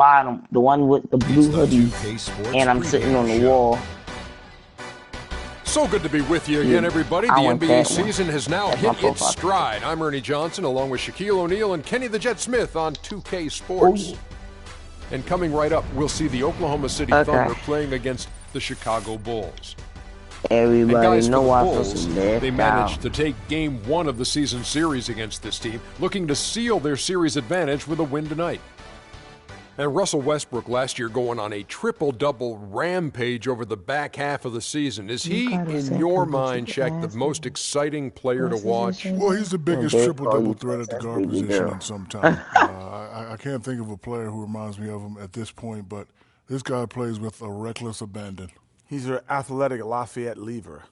bottom, the one with the blue hoodie, and I'm sitting on the wall. So good to be with you again, everybody. The NBA season has now hit its stride. I'm Ernie Johnson, along with Shaquille O'Neal and Kenny the Jet Smith on 2K Sports. And coming right up, we'll see the Oklahoma City Thunder playing against the Chicago Bulls. Everybody and guys, know for the Bulls, they managed to take Game 1 of the season series against this team, looking to seal their series advantage with a win tonight. And Russell Westbrook last year going on a triple-double rampage over the back half of the season. Is he, in your mind, Shaq, the most exciting player to watch? Well, he's the biggest triple-double threat at the guard position in some time. I can't think of a player who reminds me of him at this point, but this guy plays with a reckless abandon. He's your athletic Lafayette Lever.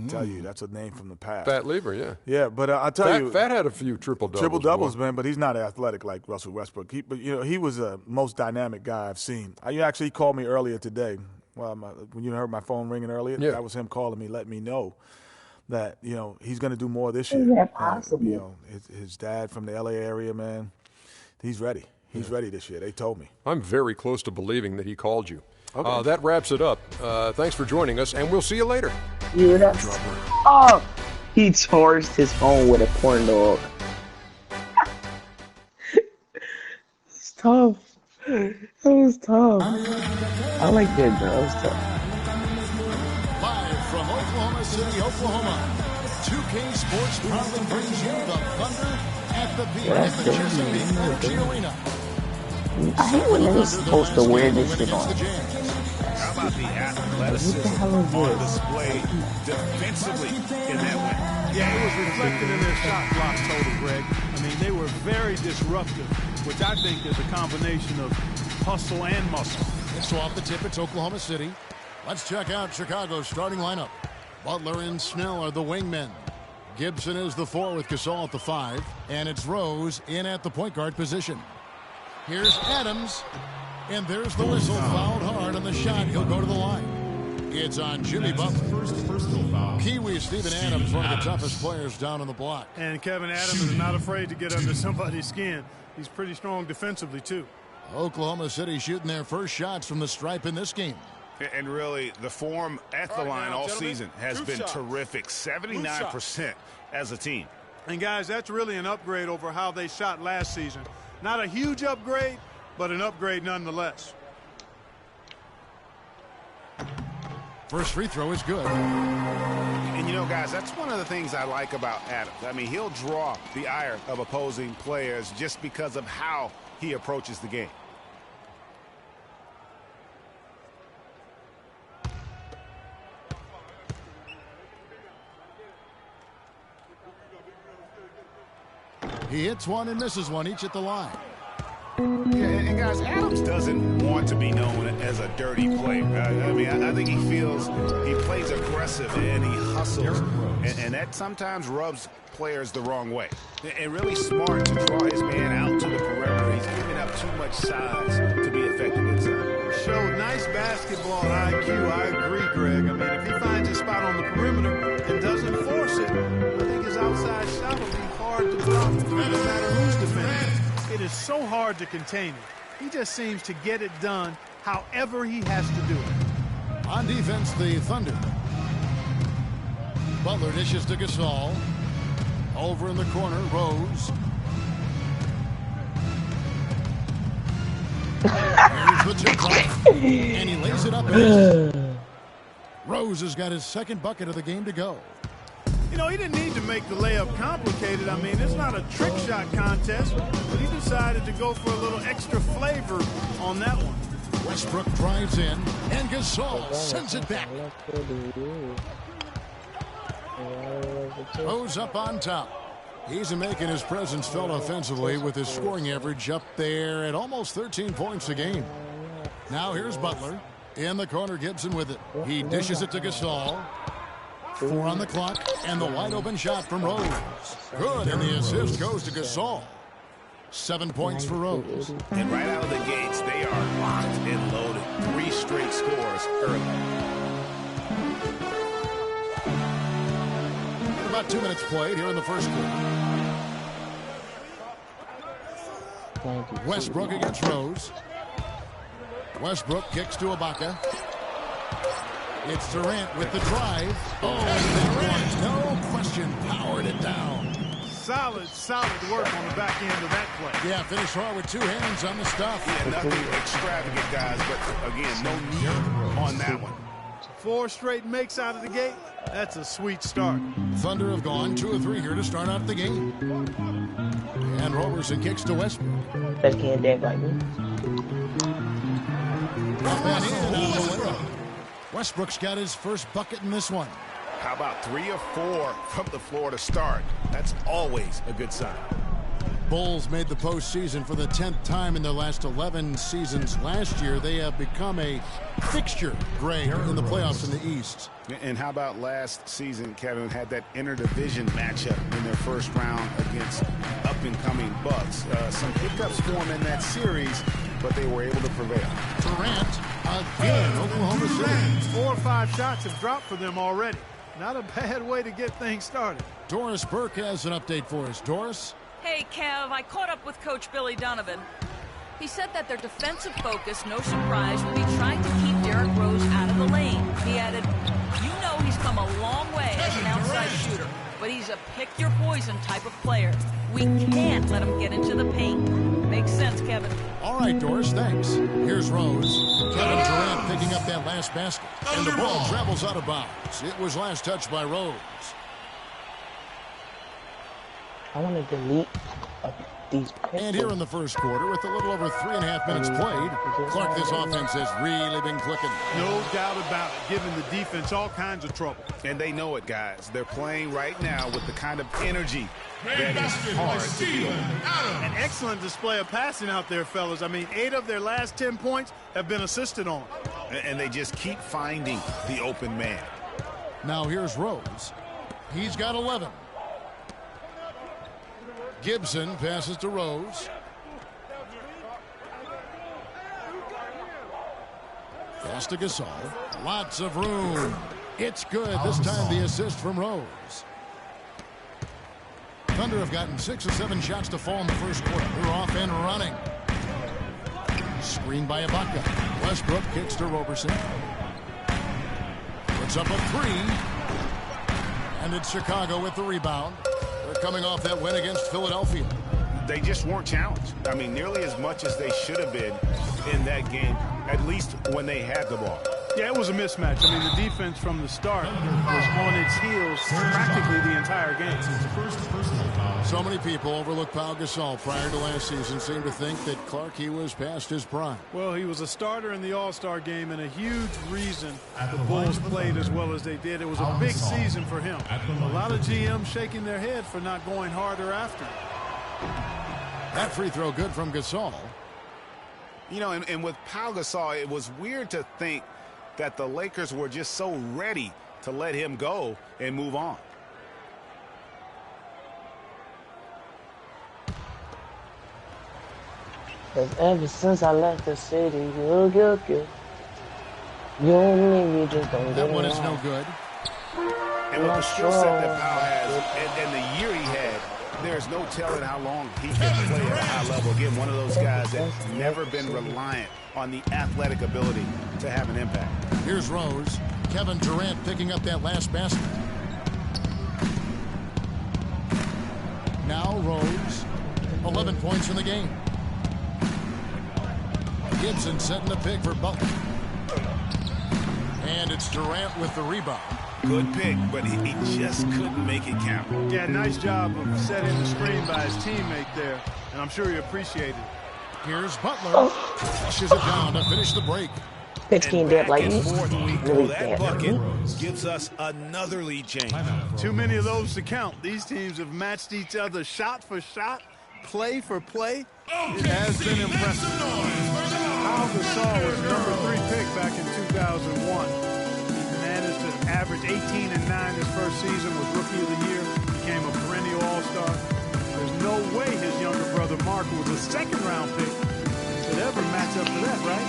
Tell you, that's a name from the past. Fat Lever, yeah. Yeah, but I'll tell you. Fat had a few triple-doubles. Triple-doubles, man, but he's not athletic like Russell Westbrook. He was the most dynamic guy I've seen. You actually called me earlier today. Well, when you heard my phone ringing earlier, that was him calling me, letting me know that, he's going to do more this year. Is that possible? His dad from the L.A. area, man, he's ready. He's ready this year. They told me. I'm very close to believing that he called you. Okay. That wraps it up. Thanks for joining us, and we'll see you later. Yeah, that's... Oh! He torched his phone with a corn dog. It's tough. That was tough. I like that, though. That was tough. Live from Oklahoma City, Oklahoma, 2K Sports proudly brings you the Thunder at the beat at the Chesapeake Energy Arena. I hate when they're supposed to wear this shit on. How about the athleticism on display defensively in that win? Yeah, it was reflected in their shot block total, Greg. I mean, they were very disruptive, which I think is a combination of hustle and muscle. So off the tip, it's Oklahoma City. Let's check out Chicago's starting lineup. Butler and Snell are the wingmen. Gibson is the 4 with Gasol at the 5. And it's Rose in at the point guard position. Here's Adams. And there's the whistle, fouled hard on the shot. He'll go to the line. It's on Jimmy Butler. Kiwi Steven Adams, one of the toughest players down on the block. And Kevin Adams is not afraid to get under somebody's skin. He's pretty strong defensively, too. Oklahoma City shooting their first shots from the stripe in this game. And really, the form at the line all season has been terrific. 79% as a team. And, guys, that's really an upgrade over how they shot last season. Not a huge upgrade, but an upgrade nonetheless. First free throw is good. And guys, that's one of the things I like about Adams. I mean, he'll draw the ire of opposing players just because of how he approaches the game. He hits one and misses one, each at the line. Yeah, and guys, Adams doesn't want to be known as a dirty player. I mean, I think he feels he plays aggressive and he hustles, and that sometimes rubs players the wrong way. And really smart to draw his man out to the perimeter. He's giving up too much size to be effective inside. Showed nice basketball IQ. I agree, Greg. I mean, if he finds his spot on the perimeter and doesn't force it, I think his outside shot will be hard to block, no matter who's defending. It is so hard to contain him. He just seems to get it done however he has to do it. On defense, the Thunder. Butler dishes to Gasol. Over in the corner, Rose. Here's the tip off. And he lays it up. Rose has got his second bucket of the game to go. He didn't need to make the layup complicated. I mean, it's not a trick shot contest, but he decided to go for a little extra flavor on that one. Westbrook drives in, and Gasol sends it back. Rose up on top. He's making his presence felt offensively with his scoring average up there at almost 13 points a game. Now here's Butler. In the corner, Gibson with it. He dishes it to Gasol. 4 on the clock, and the wide-open shot from Rose. Good, and the assist goes to Gasol. 7 points for Rose. And right out of the gates, they are locked and loaded. 3 straight scores early. About 2 minutes played here in the first quarter. Westbrook against Rose. Westbrook kicks to Ibaka. It's Durant with the drive. Oh, and Durant, no question, powered it down. Solid work on the back end of that play. Yeah, finish hard with two hands on the stuff. Yeah, nothing extravagant, guys, but again, no need on that one. 4 straight makes out of the gate. That's a sweet start. Thunder have gone 2 of 3 here to start out the game. And Roberson kicks to Westbrook. That can't dance like me. Up and in out of the way. Westbrook's got his first bucket in this one. How about 3 or 4 from the floor to start? That's always a good sign. Bulls made the postseason for the 10th time in their last 11 seasons. Last year, they have become a fixture, Greg, in the playoffs in the East. And how about last season, Kevin, had that interdivision matchup in their first round against up-and-coming Bucks. Some hiccups for them in that series, but they were able to prevail. Durant again, Oklahoma City. 4 or 5 shots have dropped for them already. Not a bad way to get things started. Doris Burke has an update for us. Doris? Hey, Kev, I caught up with Coach Billy Donovan. He said that their defensive focus, no surprise, will be trying to keep Derrick Rose out of the lane. He added, you know he's come a long way as an outside shooter, but he's a pick-your-poison type of player. We can't let him get into the paint. Makes sense, Kevin. All right, Doris, thanks. Here's Rose. Kevin Durant picking up that last basket. And the ball travels out of bounds. It was last touched by Rose. I want to delete these pictures. And here in the first quarter, with a little over 3.5 minutes played, Clark, this offense has really been clicking. No doubt about it, giving the defense all kinds of trouble. And they know it, guys. They're playing right now with the kind of energy that is hard to deal with. An excellent display of passing out there, fellas. I mean, 8 of their last 10 points have been assisted on. And they just keep finding the open man. Now here's Rose. He's got 11. Gibson passes to Rose. Pass to Gasol. Lots of room. It's good. This time the assist from Rose. Thunder have gotten 6 or 7 shots to fall in the first quarter. They're off and running. Screen by Ibaka. Westbrook kicks to Roberson. Puts up a 3. And it's Chicago with the rebound. They're coming off that win against Philadelphia. They just weren't challenged. I mean, nearly as much as they should have been in that game, at least when they had the ball. Yeah, it was a mismatch. I mean, the defense from the start was on its heels practically the entire game. So many people overlook Pau Gasol prior to last season, seem to think that Clark, he was past his prime. Well, he was a starter in the All-Star game and a huge reason the Bulls played as well as they did. It was a big season for him. A lot of GMs shaking their head for not going harder after him. That free throw good from Gasol. You know, and with Pau Gasol, it was weird to think that the Lakers were just so ready to let him go and move on. Cause ever since I left the city, you and me just don't get That one is along. no good. And with the skill set that Pau has and the year he had, there's no telling how long he can play at a high level. Again, one of those guys that's never been reliant on the athletic ability to have an impact. Here's Rose. Kevin Durant picking up that last basket. Now Rose. 11 points in the game. Gibson setting the pick for Butler. And it's Durant with the rebound. Good pick, but he just couldn't make it count. Yeah, nice job of setting the screen by his teammate there, and I'm sure he appreciated it. Here's Butler. Flushes it down to finish the break. Pitchkin dead like me. Really That dead. bucket gives us another lead change. Too many of those to count. These teams have matched each other shot for shot, play for play. It has been impressive. Pau Gasol was number 3 pick back in 2001. He managed to average 18 and 9 his first season, was Rookie of the Year, became a perennial All-Star. There's no way his younger brother Mark, who was a second-round pick, could ever match up to that, right?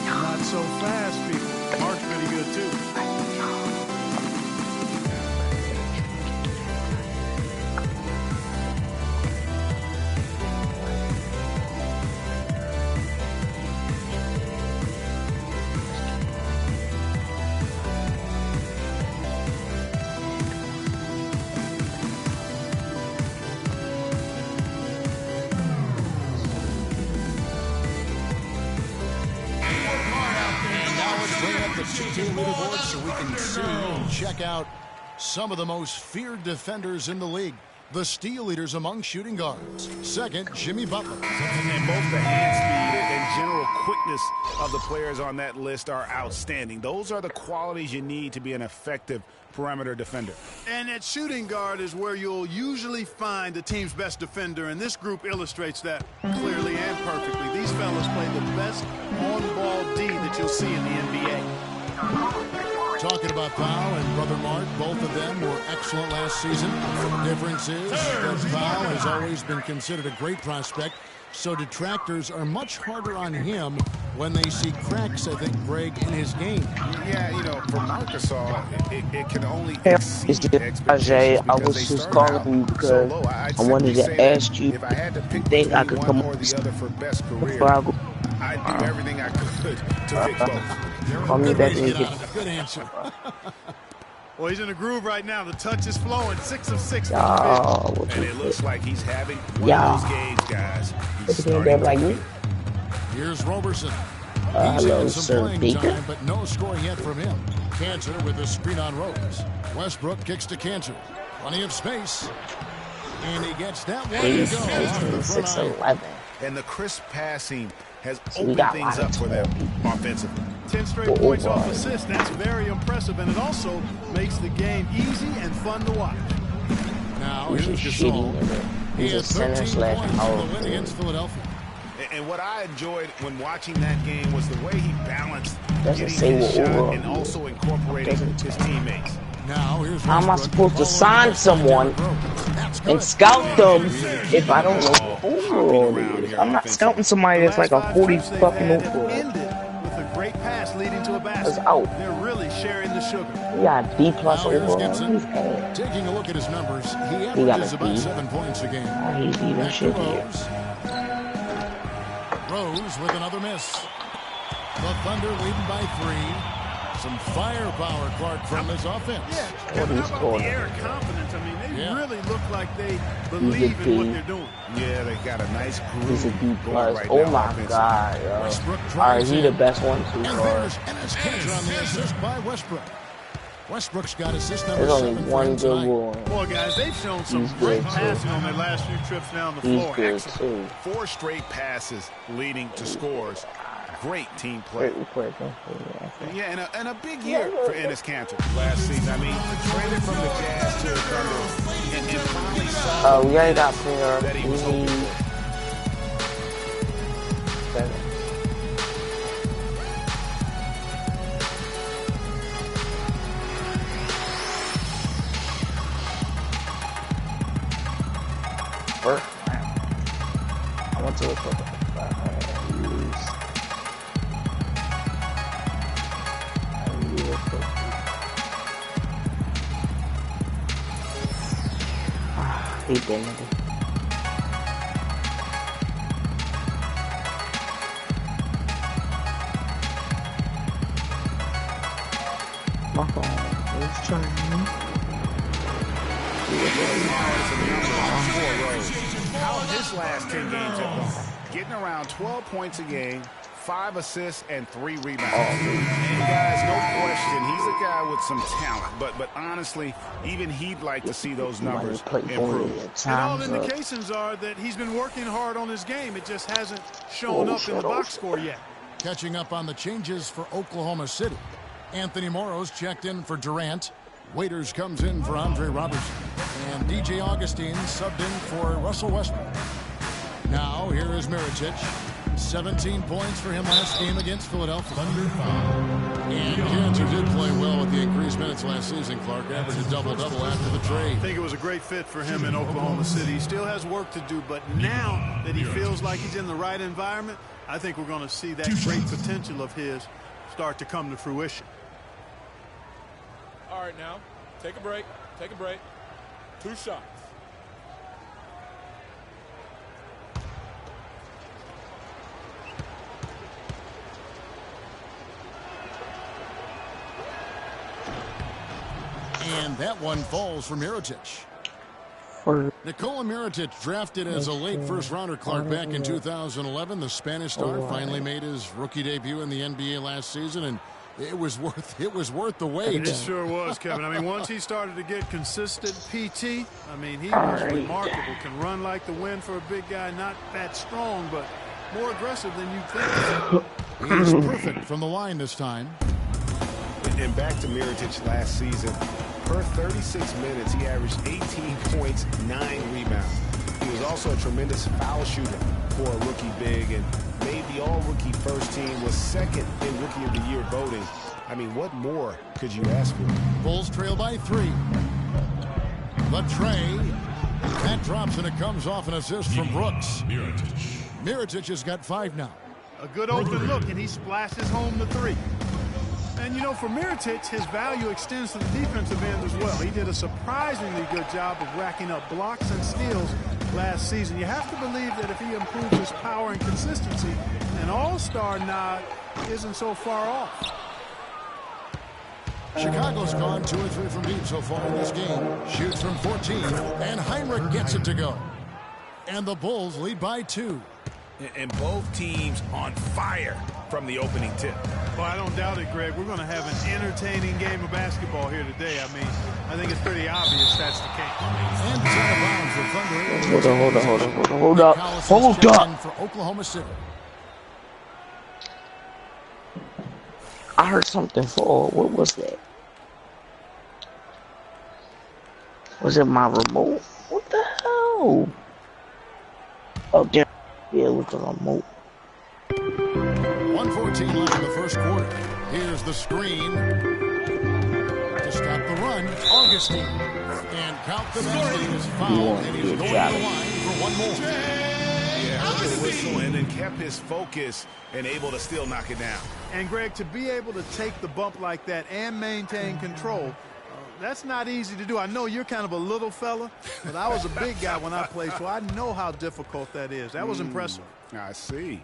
Not so fast, people. Mark's pretty good, too. team leaderboard so we can see and check out some of the most feared defenders in the league. The steal leaders among shooting guards. Second, Jimmy Butler. And both the hand speed and general quickness of the players on that list are outstanding. Those are the qualities you need to be an effective perimeter defender. And at shooting guard is where you'll usually find the team's best defender, and this group illustrates that clearly and perfectly. These fellas play the best on-ball D that you'll see in the NBA. Talking about Powell and Brother Mark, both of them were excellent last season. The difference is that Powell has always been considered a great prospect, so detractors are much harder on him when they see cracks, I think, Greg, in his game. Yeah, you know, for Marcus, it can only exceed expectations. I was just calling you because I wanted to ask you if I had to pick think I could come or the other for best career, I'd do everything I could to fix both. Call me back and Good answer. Well, he's in a groove right now. The touch is flowing. 6 of 6. And it looks like he's having one of those games, guys. He's starting like me. Here's Roberson. Hello, some sir. playing time, but no scoring yet from him. Cantor with the screen on Rose. Westbrook kicks to Cantor. Plenty of space. And he gets that one to go. 6-11. And the crisp passing has opened things up for them offensively. 10 straight points off assists. That's very impressive, and it also makes the game easy and fun to watch. Now here's Gasol. He has 13 points in the win against Philadelphia. And what I enjoyed when watching that game was the way he balanced getting his shot and also incorporating his teammates. Now, how am I supposed to sign someone and scout them if I don't know overall? I'm not scouting somebody that's like a 40 fucking overall. With a great pass leading to a basket. That's out. They're really sharing the sugar. He got D+ overall. Taking a look at his numbers, he averages about 7 points a game. I hate even shit here. Rose with another miss. The Thunder leading by 3. Some firepower, Clark, from his offense. Yeah, Kevin, how about the air of confidence? I mean, they really look like they believe in what they're doing. Yeah, they got a nice groove. He's a D+. Oh my God, yo. Alright, he the best one too far. And it's Cantor on the assist by Westbrook. Westbrook's got assist number There's only 7 one good one. Boy, guys, they've shown some great passing on their last few trips down the floor. He's good too. 4 straight passes leading to scores. Great team play. Yeah, and a big year for Enes Kanter last season. I mean, traded from the Jazz to the Thunder and finally saw we already got player. that he was hoping for. First round. I want to look for he didn't. My phone is trying. How his last 10 games have gone. Getting around 12 points a game, 5 assists, and 3 rebounds. And guys, no question, he's a guy with some talent. But honestly, even he'd like to see those numbers improve. And all indications are that he's been working hard on his game. It just hasn't shown up in the box score yet. Catching up on the changes for Oklahoma City. Anthony Morrow's checked in for Durant. Waiters comes in for Andre Robertson. And DJ Augustine subbed in for Russell Westbrook. Now, here is Mirotic. 17 points for him last game against Philadelphia. And Cantor did play well with the increased minutes last season, Clark. Averaged a double-double after the trade. I think it was a great fit for him in Oklahoma City. He still has work to do, but now that he feels like he's in the right environment, I think we're going to see that great potential of his start to come to fruition. All right, now, take a break. Take a break. 2 shots. And that one falls for Mirotic. Nikola Mirotic, drafted as a late first-rounder, Clark, back in 2011. The Spanish star finally made his rookie debut in the NBA last season, and It was worth the wait. It sure was, Kevin. I mean, once he started to get consistent PT, I mean, he was remarkable. Can run like the wind for a big guy. Not that strong, but more aggressive than you'd think. He's perfect from the line this time. And back to Mirotic last season. Per 36 minutes, he averaged 18 points, 9 rebounds. He was also a tremendous foul shooter for a rookie big, and made the all-rookie first team, was second in Rookie of the Year voting. I mean, what more could you ask for? Bulls trail by 3. The tray. That drops, and it comes off an assist from Brooks. Mirotic has got 5 now. A good open look, and he splashes home the 3. And, you know, for Mirotic, his value extends to the defensive end as well. He did a surprisingly good job of racking up blocks and steals last season. You have to believe that if he improves his power and consistency, an all-star nod isn't so far off. Chicago's gone 2 or 3 from deep so far in this game. Shoots from 14, and Heinrich gets it to go. And the Bulls lead by 2. And both teams on fire from the opening tip. Well, I don't doubt it, Greg. We're going to have an entertaining game of basketball here today. I mean, I think it's pretty obvious that's the case. And it's out of bounds for Thunder. Hold up. For Oklahoma City. I heard something fall. What was that? Was it my remote? What the hell? Oh, there. Yeah, it was the remote. 1:14 left in the first quarter. Here's the screen. To stop the run, Augustine. And count the basket is fouled, and he's going to the line for one more. Yeah, the whistle, and then kept his focus and able to still knock it down. And, Greg, to be able to take the bump like that and maintain control, that's not easy to do. I know you're kind of a little fella, but I was a big guy when I played, so I know how difficult that is. That was impressive. I see.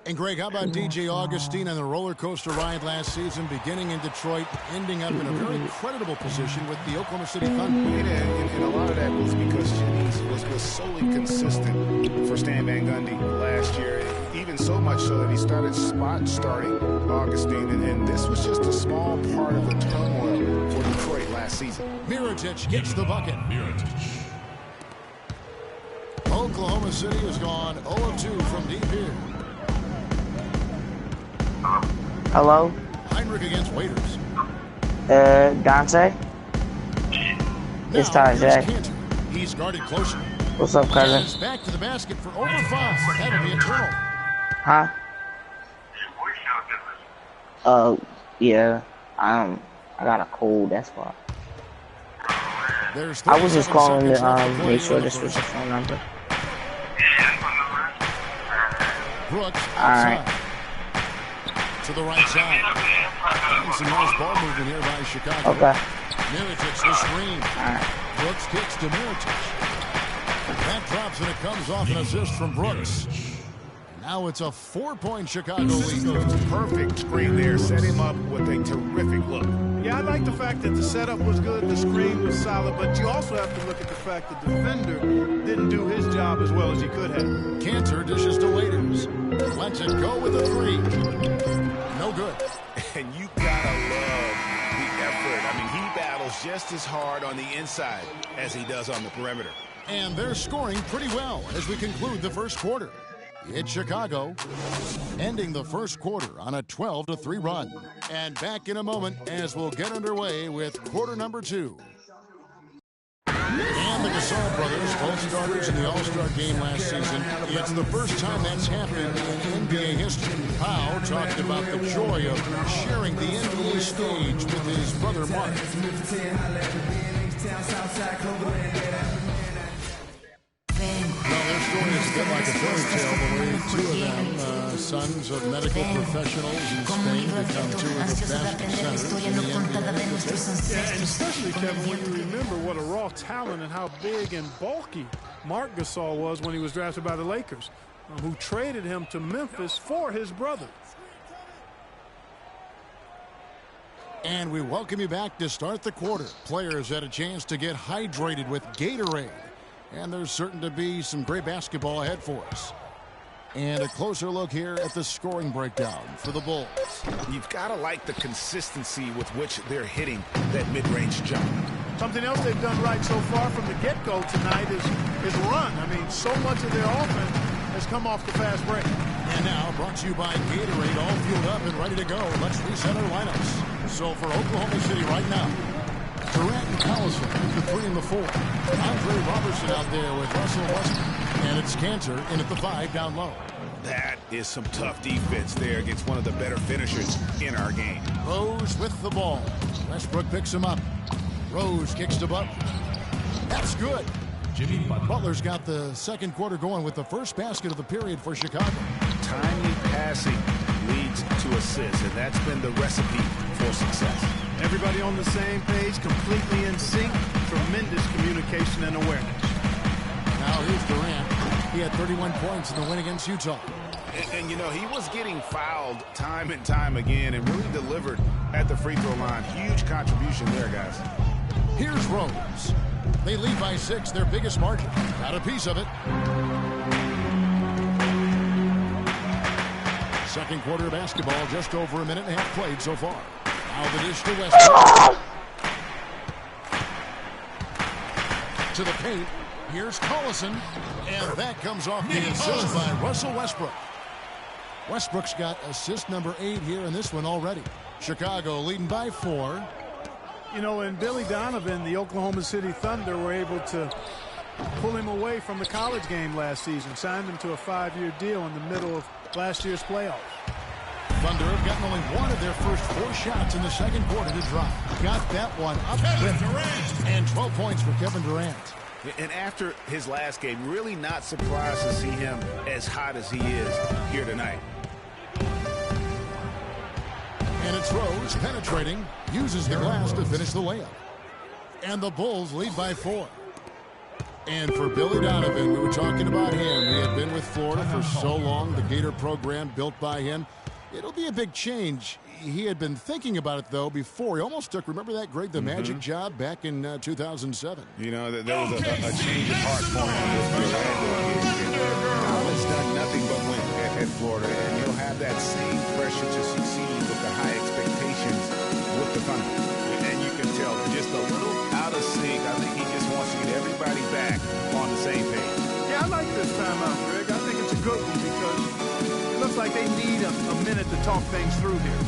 And, Greg, how about DJ Augustine on the roller coaster ride last season, beginning in Detroit, ending up in a very creditable position with the Oklahoma City Thunder? And a lot of that was because Jennings was solely consistent for Stan Van Gundy last year, even so much so that he started starting Augustine, and this was just a small part of the turmoil for Detroit last season. Mirotic gets the bucket. Oklahoma City has gone 0 of 2 from deep here. Hello? Heinrich against Waiters. Dante? It's Tajay. He's guarded closer. What's up, cousin? He's back to the basket for over 5. That'll be a turnover. Huh? Yeah. I got a cold, that's why. I was just calling to make sure this was the phone number. Brooks outside. Alright. To the right side. Some nice ball movement here by Chicago. Okay. Mirotic the screen. Alright. Brooks kicks to Mirotic. That drops, and it comes off an assist from Brooks. Now it's a 4-point Chicago lead. Perfect screen there. Set him up with a terrific look. Yeah, I like the fact that the setup was good, the screen was solid, but you also have to look at the fact that the defender didn't do his job as well as he could have. Cantor dishes to Waiters. Lets it go with a 3. No good. And you gotta love the effort. I mean, he battles just as hard on the inside as he does on the perimeter. And they're scoring pretty well as we conclude the first quarter. It's Chicago, ending the first quarter on a 12-3 run. And back in a moment as we'll get underway with quarter number 2. And the Gasol brothers, both starters in the All-Star game last season. It's the first time that's happened in NBA history. Powell talked about the joy of sharing the NBA stage with his brother Mark. Well, their story is a bit like a fairy tale, the way 2 of them, sons of medical professionals in Spain, become 2 of the best centers in the NBA. Yeah, and especially, Kevin, when you remember what a raw talent and how big and bulky Marc Gasol was when he was drafted by the Lakers, who traded him to Memphis for his brother. And we welcome you back to start the quarter. Players had a chance to get hydrated with Gatorade. And there's certain to be some great basketball ahead for us. And a closer look here at the scoring breakdown for the Bulls. You've got to like the consistency with which they're hitting that mid-range jump. Something else they've done right so far from the get-go tonight is run. I mean, so much of their offense has come off the fast break. And now, brought to you by Gatorade, all fueled up and ready to go. Let's reset our lineups. So for Oklahoma City right now, Durant and Collison with the 3 and the 4. Andre Robertson out there with Russell Westbrook. And it's Cantor in at the 5 down low. That is some tough defense there against one of the better finishers in our game. Rose with the ball. Westbrook picks him up. Rose kicks to Butler. That's good. Jimmy Butler's got the second quarter going with the first basket of the period for Chicago. Timely passing leads to assists, and that's been the recipe for success. Everybody on the same page, completely in sync, tremendous communication and awareness. Now here's Durant. He had 31 points in the win against Utah. And you know, he was getting fouled time and time again and really delivered at the free throw line. Huge contribution there, guys. Here's Rose. They lead by 6, their biggest margin. Got a piece of it. Second quarter of basketball, just over a minute and a half played so far. Now the dish to Westbrook. To the paint. Here's Collison. And that comes off the assist by Russell Westbrook. Westbrook's got assist number 8 here in this one already. Chicago leading by 4. You know, and Billy Donovan, the Oklahoma City Thunder, were able to pull him away from the college game last season, signed him to a 5-year deal in the middle of last year's playoffs. Thunder have gotten only one of their first 4 shots in the second quarter to drop. Got that one up with, and 12 points for Kevin Durant. And after his last game, really not surprised to see him as hot as he is here tonight. And it's Rose penetrating, uses the glass to finish the layup. And the Bulls lead by 4. And for Billy Donovan, we were talking about him. He had been with Florida for so long, the Gator program built by him. It'll be a big change. He had been thinking about it, though, before. He almost took, remember that Greg the Magic job back in 2007? You know, there was a change of heart for him this year. Donovan's done nothing but win at Florida, and he'll have that same pressure to succeed with the high expectations with the Thunder. And you can tell they're just a little out of sync. I think he just wants to get everybody back on the same page. Yeah, I like this timeout, Greg. I think it's a good one because it looks like they need a minute to talk things through here.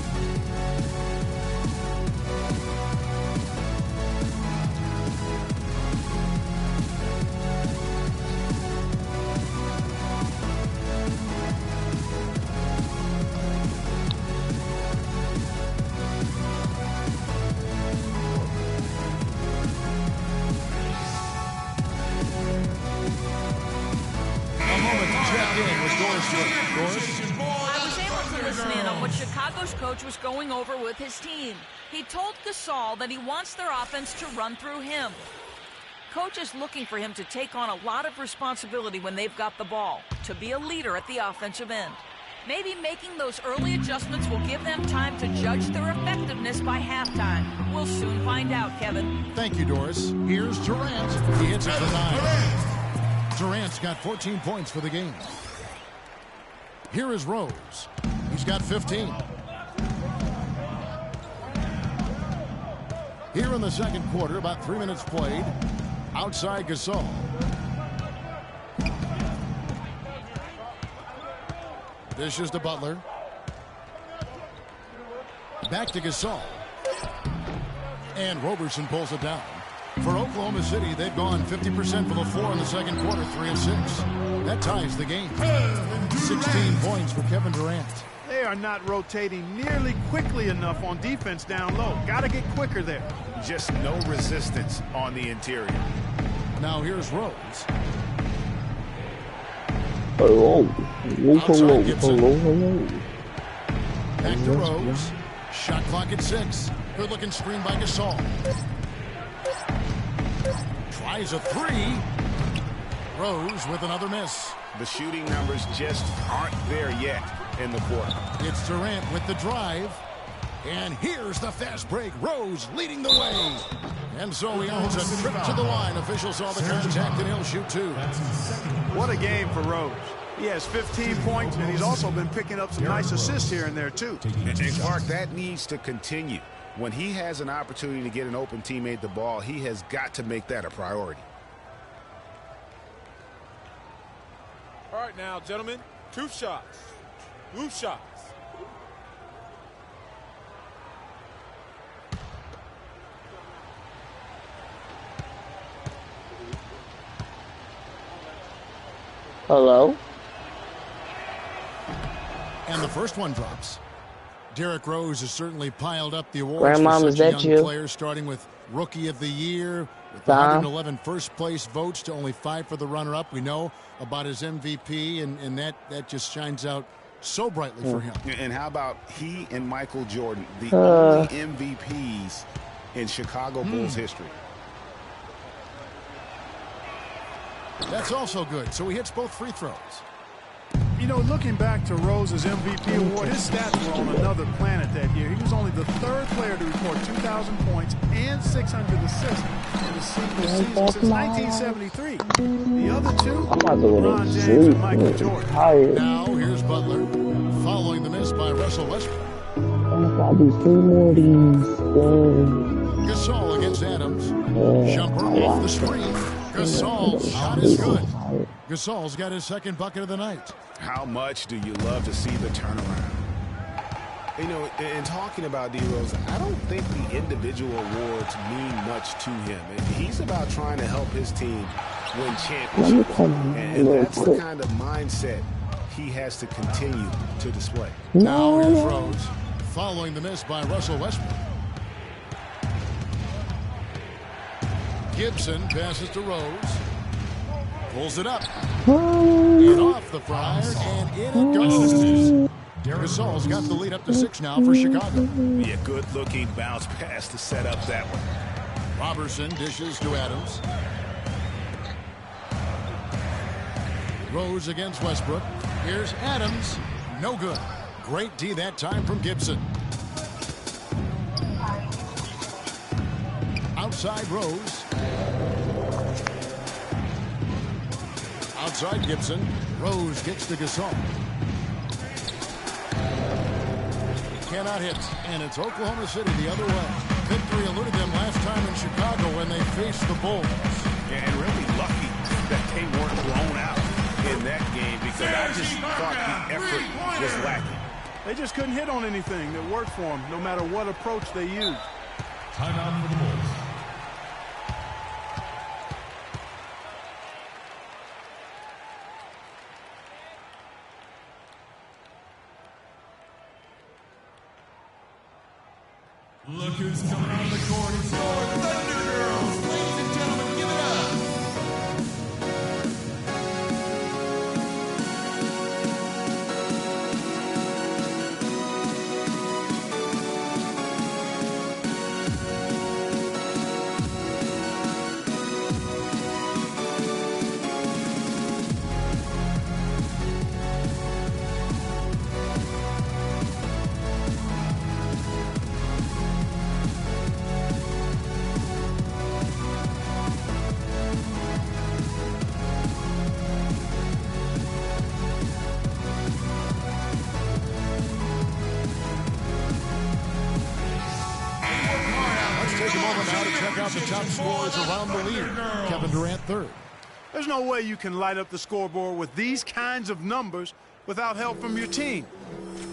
I was able to listen in on what Chicago's coach was going over with his team. He told Gasol that he wants their offense to run through him. Coach is looking for him to take on a lot of responsibility when they've got the ball, to be a leader at the offensive end. Maybe making those early adjustments will give them time to judge their effectiveness by halftime. We'll soon find out, Kevin. Thank you, Doris. Here's Durant. He hits it for 9. Durant's got 14 points for the game. Here is Rose. He's got 15. Here in the second quarter, about 3 minutes played. Outside Gasol. Dishes to Butler. Back to Gasol. And Robertson pulls it down. For Oklahoma City, they've gone 50% from the floor in the second quarter, 3 of 6. That ties the game. 16 points for Kevin Durant. They are not rotating nearly quickly enough on defense down low. Got to get quicker there. Just no resistance on the interior. Now here's Rose. Hello. Outside Gibson. Back to Rose. Shot clock at 6. Good looking screen by Gasol. Tries a 3. Rose with another miss. The shooting numbers just aren't there yet in the quarter. It's Durant with the drive. And here's the fast break. Rose leading the way. And so he owns a trip to the line. Officials saw the contact and he'll shoot 2. What a game for Rose. He has 15 points, and he's also been picking up some nice assists here and there, too. And Clark, that needs to continue. When he has an opportunity to get an open teammate the ball, he has got to make that a priority. All right now, gentlemen, 2 shots. 2 shots. Hello? And the first one drops. Derrick Rose has certainly piled up the awards Grandma, for is such a that young you? player, starting with Rookie of the Year, with 111 first-place votes to only 5 for the runner-up. We know about his MVP, and that just shines out so brightly for him. And how about he and Michael Jordan, the only MVPs in Chicago Bulls history? That's also good. So he hits both free throws. You know, looking back to Rose's MVP award, his stats were on another planet that year. He was only the 3rd player to record 2,000 points and 600 assists in a single season since 1973. The other two, LeBron James and Michael Jordan. Now here's Butler, following the miss by Russell Westbrook. I gotta do 3 more of these. Gasol against Adams. Jumper off the screen. Gasol's shot is good. Gasol's got his 2nd bucket of the night. How much do you love to see the turnaround? You know, in talking about D-Rose, I don't think the individual awards mean much to him. He's about trying to help his team win championships. And that's the kind of mindset he has to continue to display. Now here's Rose, following the miss by Russell Westbrook. Gibson passes to Rose. Pulls it up. And off the fryer, and in it goes. Gasol's got the lead up to 6 now for Chicago. Yeah, good-looking bounce pass to set up that one. Robertson dishes to Adams. Rose against Westbrook. Here's Adams. No good. Great D that time from Gibson. Outside Rose. Outside Gibson. Rose gets to Gasol. Cannot hit. And it's Oklahoma City the other way. Victory eluded them last time in Chicago when they faced the Bulls. Yeah, and really lucky that they weren't blown out in that game, because I just thought the effort was lacking. They just couldn't hit on anything that worked for them, no matter what approach they used. Timeout for the Bulls. Look who's coming on the court. It's your Thunder Girls. Ladies and gentlemen, give it up. The top scorers around the league. Kevin Durant 3rd. There's no way you can light up the scoreboard with these kinds of numbers without help from your team.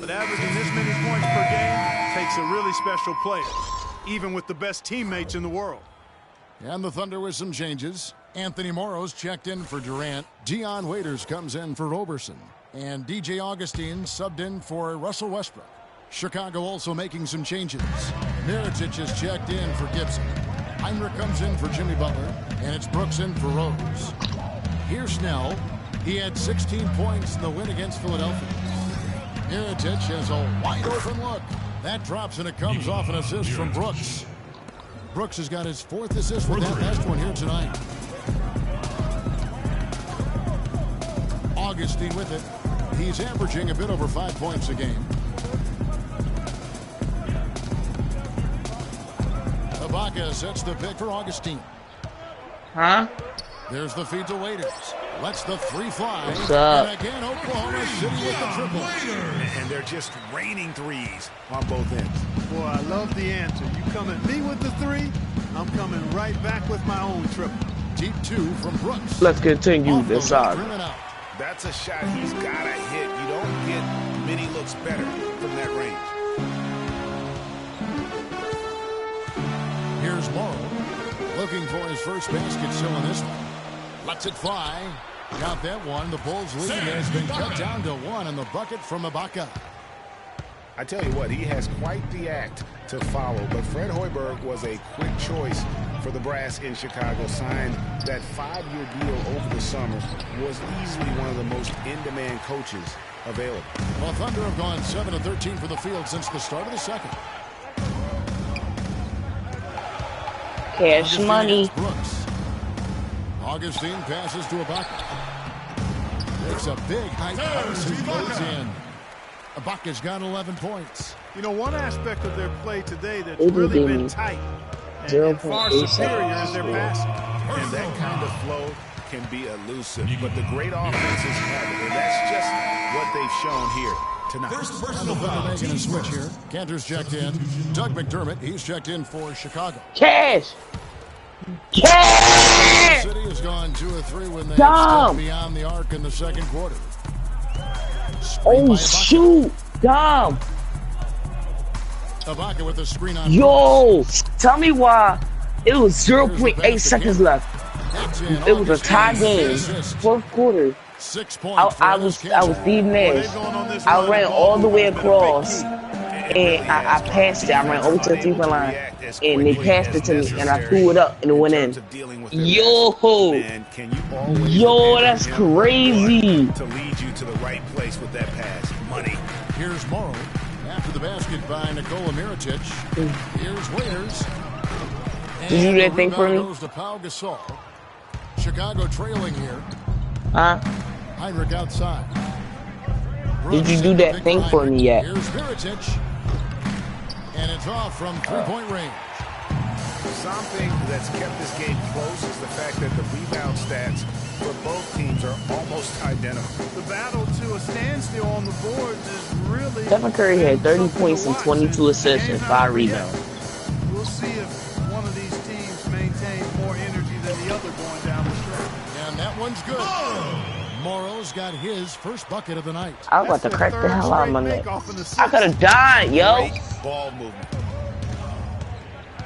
But averaging this many points per game takes a really special player, even with the best teammates in the world. And the Thunder with some changes. Anthony Morrow's checked in for Durant. Dion Waiters comes in for Roberson. And DJ Augustine subbed in for Russell Westbrook. Chicago also making some changes. Mirotic has checked in for Gibson. Heinrich comes in for Jimmy Butler, and it's Brooks in for Rose. Here's Snell. He had 16 points in the win against Philadelphia. Mirotic has a wide-open look. That drops, and it comes off an assist from Brooks. Brooks has got his 4th assist with that last one here tonight. Augustine with it. He's averaging a bit over 5 points a game. Ibaka sets the pick for Augustine. Huh? There's the feed to Waiters. Lets the three fly. What's up? And again, Oklahoma City with the triple. And they're just raining threes on both ends. Boy, I love the answer. You come at me with the three, I'm coming right back with my own triple. Deep two from Brooks. Let's continue this saga. That's a shot he's got to hit. You don't get many looks better from that range. Here's Morrow looking for his first basket still in this one. Lets it fly. Got that one. The Bulls' lead has been cut down to 1 in the bucket from Ibaka. I tell you what, he has quite the act to follow, but Fred Hoiberg was a quick choice for the brass in Chicago. Signed that 5-year deal over the summer. Was easily one of the most in-demand coaches available. Well, Thunder have gone 7 of 13 for the field since the start of the second. Cash money. Brooks. Augustine passes to Ibaka. Makes a big high pass and goes in. Ibaka's got 11 points. You know, one aspect of their play today that's really been tight and far superior is their passing. And that kind of flow can be elusive, but the great offenses have it, and that's just what they've shown here tonight. First personal foul. Making a switch here. Cantor's checked in. Doug McDermott, he's checked in for Chicago. Cash! Cash! City has gone 2 of 3 when they stepped beyond the arc in the second quarter. Oh, shoot! Dumb! Ibaka with the screen on. Yo! Tell me why it was 0.8 seconds left. It was a tie game. Fourth quarter. 6 points. I was Steve Nash. I ran all the way across. And I passed it. I ran over to the 3-point line. And they passed it to me. And I threw it up. And it went in. Yo! Yo, that's crazy. To lead you to the right place with that pass. Money. Here's Morrow. After the basket by Nikola Mirotic. Here's Waiters. Did you do that thing for me? Goes to Pau Gasol. Chicago trailing here. Huh? Heinrich outside. Did you do that thing for me yet? Here's Mirotic. And it's off from 3-point range. Something that's kept this game close is the fact that the rebound stats for both teams are almost identical. The battle to a standstill on the boards is really... Stephen Curry had 30 points and 22 assists and 5 rebounds. We'll see if one of these teams maintains more energy than the other going down the stretch. And that one's good. Morrow's got his first bucket of the night. I was about to crack the hell out of my neck. I could have died, yo. Ball movement.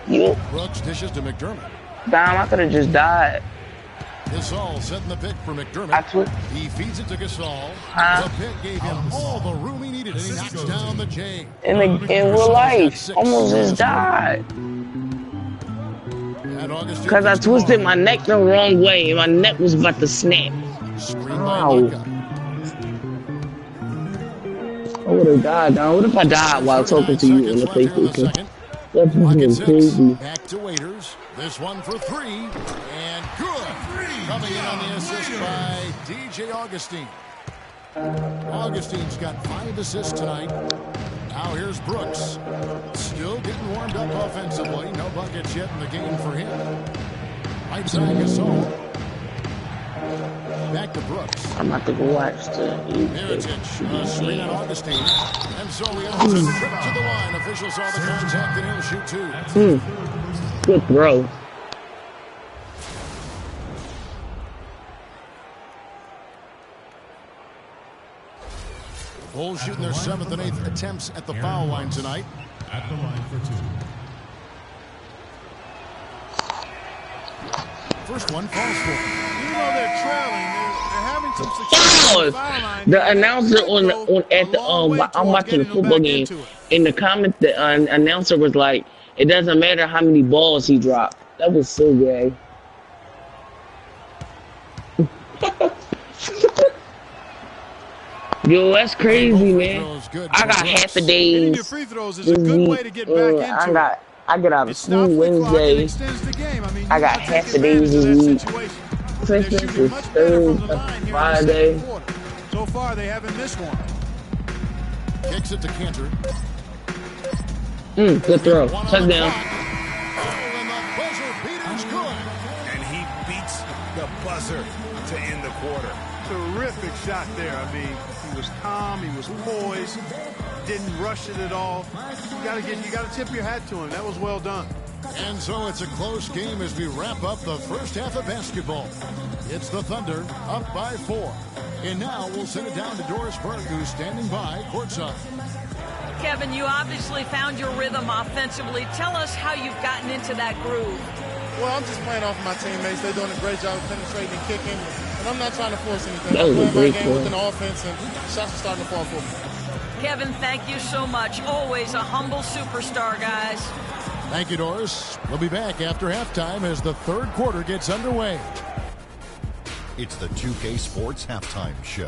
You. Brooks dishes to McDermott. Damn, I could have just died. Gasol setting the pick for McDermott. He feeds it to Gasol. The pick gave him all the room he needed, and he knocks down the J. In real life, almost just died. Because I twisted my neck the wrong way, and my neck was about to snap. Wow. I would have died, dog. What if I died while talking to you on the PlayStation? That's crazy. Back to Waiters. This one for 3. And good. Coming in on the assist by DJ Augustine. Augustine's got 5 assists tonight. Now here's Brooks. Still getting warmed up offensively. No buckets yet in the game for him. Right side Gasol. Back to Brooks. I'm about to go watch the Mirotic, screen on Augustine. And so we have a trip to the line. Officials saw the contact and he'll shoot 2. Good throw. Bulls shooting their 7th and 8th attempts at the foul line tonight. At the line for 2. First one falls for them. Even though they're trailing, they're having some success on the foul line. The announcer I'm watching a football game. In the comment, the announcer was like, "It doesn't matter how many balls he dropped." That was so gay. Yo, that's crazy, man. I got half a day. Free throws is a good way to get back into I get out of school Wednesday. I got half a day this week. Christmas is Thursday, Friday. So far, they haven't missed one. Kicks it to Cantor. Good throw. Touchdown. And he beats the buzzer. to end the quarter. Terrific shot there. I mean, he was calm, he was poised, didn't rush it at all. You got to tip your hat to him. That was well done. And so it's a close game as we wrap up the first half of basketball. It's the Thunder up by 4. And now we'll send it down to Doris Berg, who's standing by courtside. Kevin, you obviously found your rhythm offensively. Tell us how you've gotten into that groove. Well, I'm just playing off of my teammates. They're doing a great job of penetrating and kicking, and I'm not trying to force anything. That was I'm a playing great my game play. with an offense, and shots are starting to fall for me. Kevin, thank you so much. Always a humble superstar, guys. Thank you, Doris. We'll be back after halftime as the third quarter gets underway. It's the 2K Sports Halftime Show.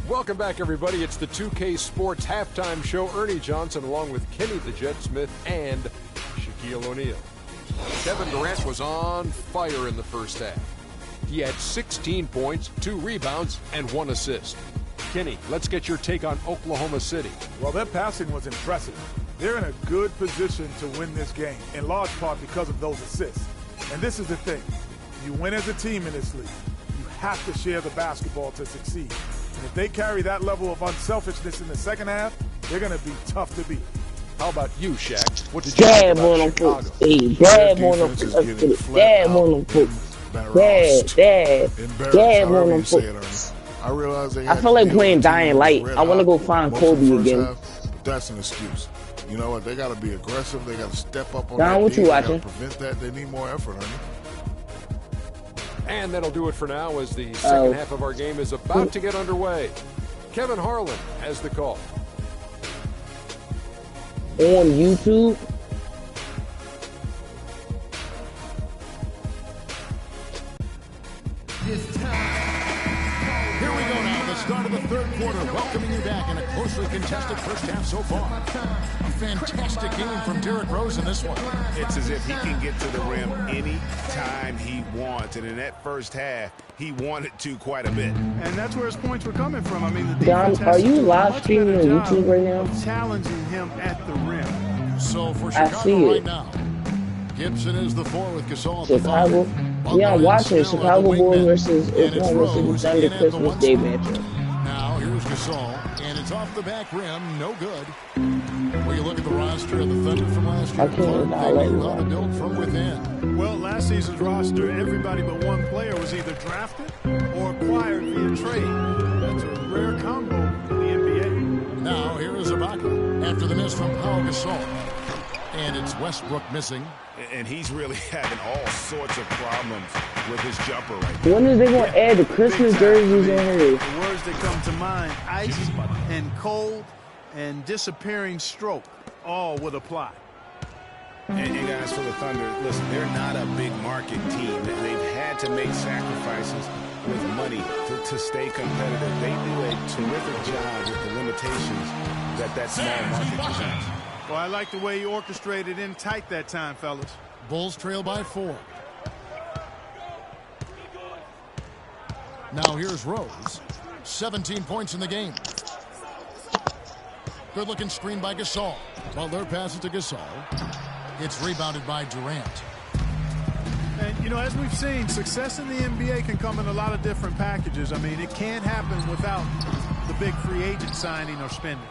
Welcome back, everybody. It's the 2K Sports Halftime Show. Ernie Johnson along with Kenny the Jet Smith and Shaquille O'Neal. Kevin Durant was on fire in the first half. He had 16 points, 2 rebounds, and 1 assist. Kenny, let's get your take on Oklahoma City. Well, their passing was impressive. They're in a good position to win this game, in large part because of those assists. And this is the thing. You win as a team in this league. You have to share the basketball to succeed. And if they carry that level of unselfishness in the second half, they're going to be tough to beat. How about you, Shaq? What did you Dab think on about them Chicago? folks. Hey, dab on them folks. Dab on them folks. Dab on them folks. I realize I feel like playing Dying Light. I want to go find Kobe again. But that's an excuse. You know what? They got to be aggressive. They got to step up on Don, that. what you watching? Prevent that. They need more effort, honey. And that'll do it for now as the second half of our game is about to get underway. Kevin Harlan has the call. On YouTube. Here we go now, the start of the third quarter, welcoming you back in a closely contested first half so far. A fantastic game from Derrick Rose in this one. It's as if he can get to the rim any time he wants. And in that first half, he wanted to quite a bit. And that's where his points were coming from. I mean, the Don, defense are has to you do a live much streaming better on job YouTube right now? of challenging him at the rim. So for I see Chicago it. right now, Gibson is the 4 with Gasol at the Chicago. 5. Yeah, I'm watching Chicago Bulls versus And it's Oklahoma City Rose Thunder in at the Christmas 1 Day spot. matchup. Now here's Gasol, and it's off the back rim, no good. When you look at the roster of the Thunder from last year, I can't they knew how to build from within. Well, last season's roster, everybody but one player was either drafted or acquired via trade. That's a rare combo in the NBA. Now here is Ibaka after the miss from Pau Gasol. And it's Westbrook missing. And he's really having all sorts of problems with his jumper right now. When is they going to add the Christmas jerseys on here? The words that come to mind, ice and cold and disappearing stroke, all would apply. And guys, for the Thunder, listen, they're not a big market team. They've had to make sacrifices with money to stay competitive. They do a terrific job with the limitations that small market presents. Well, I like the way he orchestrated in tight that time, fellas. Bulls trail by 4. Now here's Rose. 17 points in the game. Good looking screen by Gasol. Butler passes to Gasol. It's rebounded by Durant. And, you know, as we've seen, success in the NBA can come in a lot of different packages. I mean, it can't happen without the big free agent signing or spending.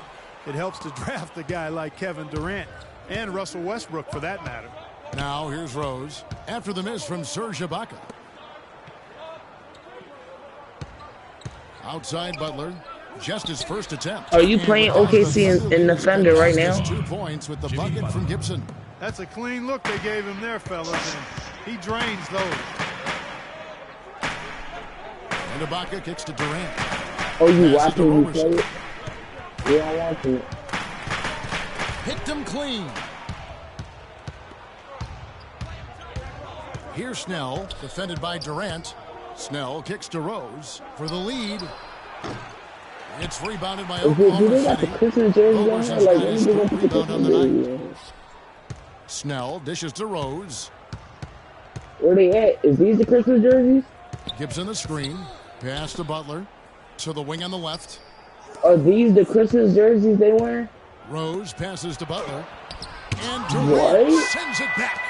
It helps to draft a guy like Kevin Durant and Russell Westbrook, for that matter. Now here's Rose after the miss from Serge Ibaka. Outside Butler, just his first attempt. Are you playing OKC in the Thunder right now? 2 points with the bucket from Gibson. That's a clean look they gave him there, fellas, and he drains those. And Ibaka kicks to Durant. Oh, you watching me play it? Yeah, I'm watching it. Picked him clean. Here's Snell, defended by Durant. Snell kicks to Rose for the lead. It's rebounded by Do Oklahoma they got the City. Christmas jerseys on here? Like, when they gonna put the Rebound on Christmas the jerseys night. on? Snell dishes to Rose. Where they at? Is these the Christmas jerseys? Gibson the screen. Pass to Butler. To the wing on the left. Are these the Christmas jerseys they wear? Rose passes to Butler. And What? Durant sends it back.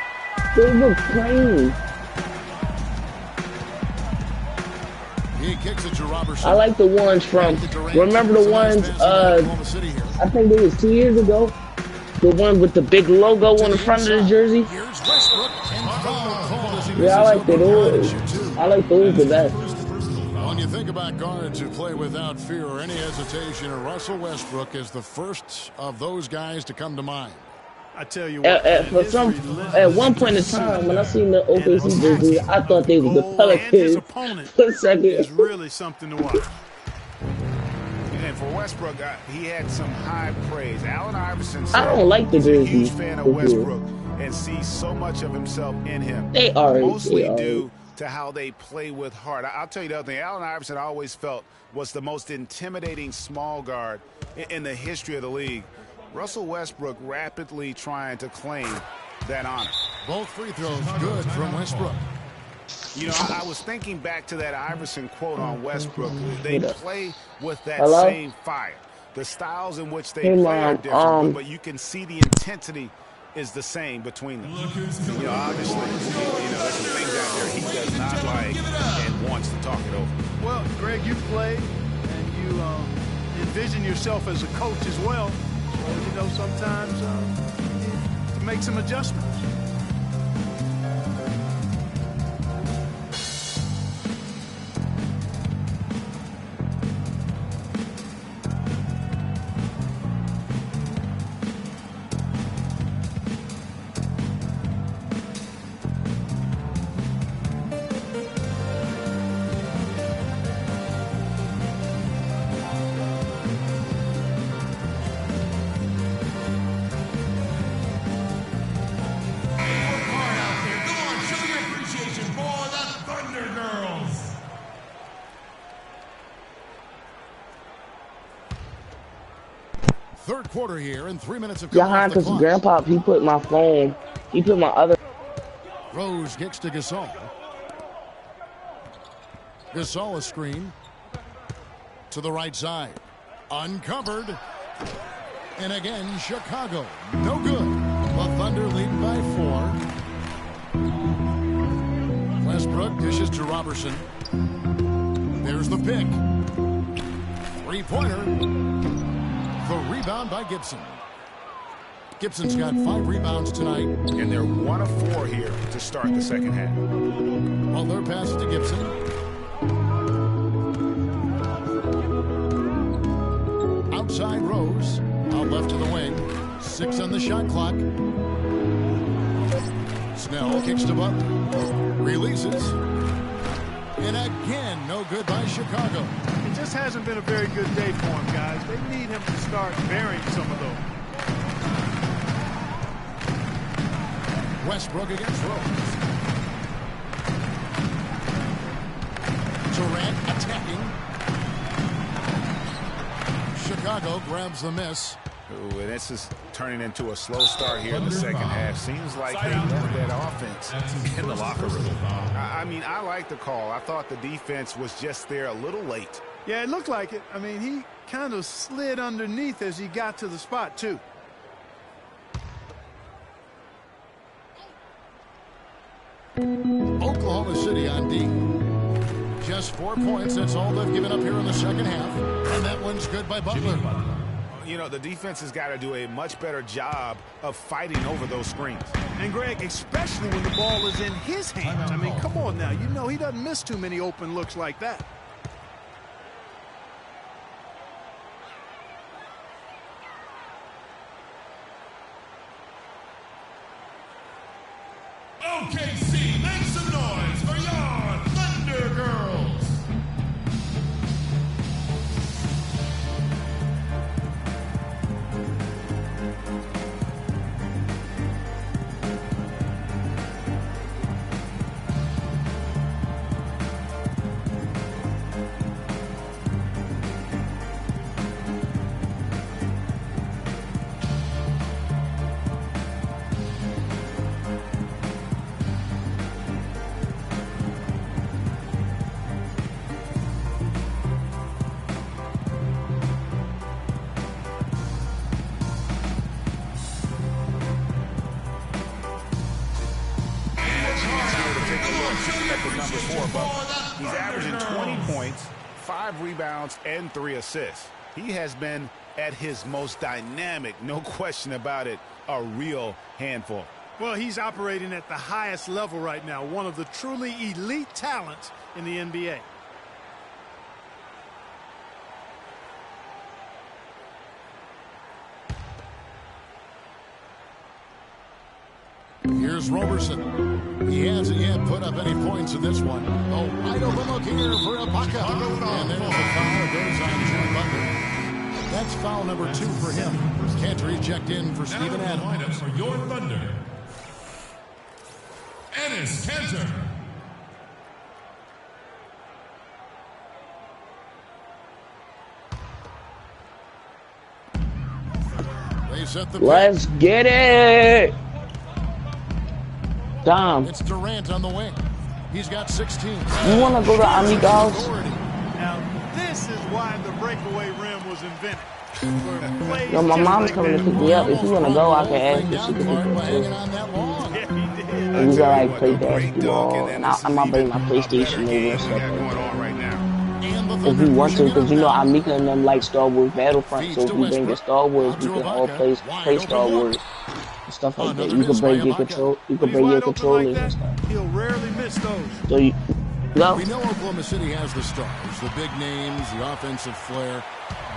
They look clean. He kicks it to Robertson. I like the ones from, remember the ones, I think it was 2 years ago? The one with the big logo on the front of the jersey? Here's Westbrook, and foul called as he Yeah, I misses like those. open shoot. I like those the best. When you think about guards who play without fear or any hesitation, Russell Westbrook is the first of those guys to come to mind. I tell you what, at one point in time, when I seen the OKC jersey, I thought they were the Pelicans for a second. Is really something to watch. And for Westbrook, he had some high praise. Allen Iverson said I don't like the he's a jersey. huge fan of Westbrook and sees so much of himself in him. They are mostly due to how they play with heart. I'll tell you the other thing. Allen Iverson, I always felt, was the most intimidating small guard in the history of the league. Russell Westbrook rapidly trying to claim that honor. Both free throws good from Westbrook. You know, I was thinking back to that Iverson quote on Westbrook. They play with that same fire. The styles in which they play are different, but you can see the intensity is the same between them. You know, obviously, there's some things out there he does not like and wants to talk it over. Well, Greg, you play and you envision yourself as a coach as well. So, sometimes to make some adjustments. Third quarter here and 3 minutes of Johan, because Grandpa, he put my other. Rose gets to Gasol. Gasol a screen to the right side. Uncovered. And again, Chicago. No good. The Thunder lead by 4. Westbrook dishes to Robertson. There's the pick. Three-pointer. The rebound by Gibson. Gibson's got 5 rebounds tonight. And they're 1 of 4 here to start the second half. Butler passes to Gibson. Outside Rose. Out left to the wing. 6 on the shot clock. Snell kicks to Butler. Releases. And again, no good by Chicago. It just hasn't been a very good day for him, guys. They need him to start burying some of those. Westbrook against Rose. Durant attacking. Chicago grabs the miss. Ooh, and this is turning into a slow start here in the second half. Seems like they left that offense in the locker room. I mean, I like the call. I thought the defense was just there a little late. Yeah, it looked like it. I mean, he kind of slid underneath as he got to the spot, too. Oklahoma City on D. Just 4 points. That's all they've given up here in the second half. And that one's good by Butler. You know, the defense has got to do a much better job of fighting over those screens. And, Greg, especially when the ball is in his hands. I mean, come on now. You know he doesn't miss too many open looks like that. OKC, make some noise for your Thunder Girls. score, but he's averaging 20 points, 5 rebounds, and 3 assists. He has been at his most dynamic, no question about it, a real handful. Well, he's operating at the highest level right now, one of the truly elite talents in the NBA. Here's Roberson. He hasn't yet put up any points in this one. Oh, wide open look here for Ibaka. And there's a foul. It goes on Jimmy Butler. That's foul number 2 for him. Cantor checked in for Steven Adams. For your Thunder, Enes Kanter. They set the Let's get it. Dom. It's Durant on the wing. He's got 16. You want to go to Amigos? Now, this is why the breakaway rim was invented. No, my mom's coming to pick me up. If you want to go, I can ask if she can pick me up too. And we gotta like play basketball. And I might bring my PlayStation over and stuff like that. If we want to, because you know Amika and them like Star Wars Battlefront, so if we bring the Star Wars, we can all play Star Wars and stuff like that. You can bring your control, you can bring your controllers and stuff. He'll rarely miss those. So you go. We know Oklahoma City has the stars, the big names, the offensive flair.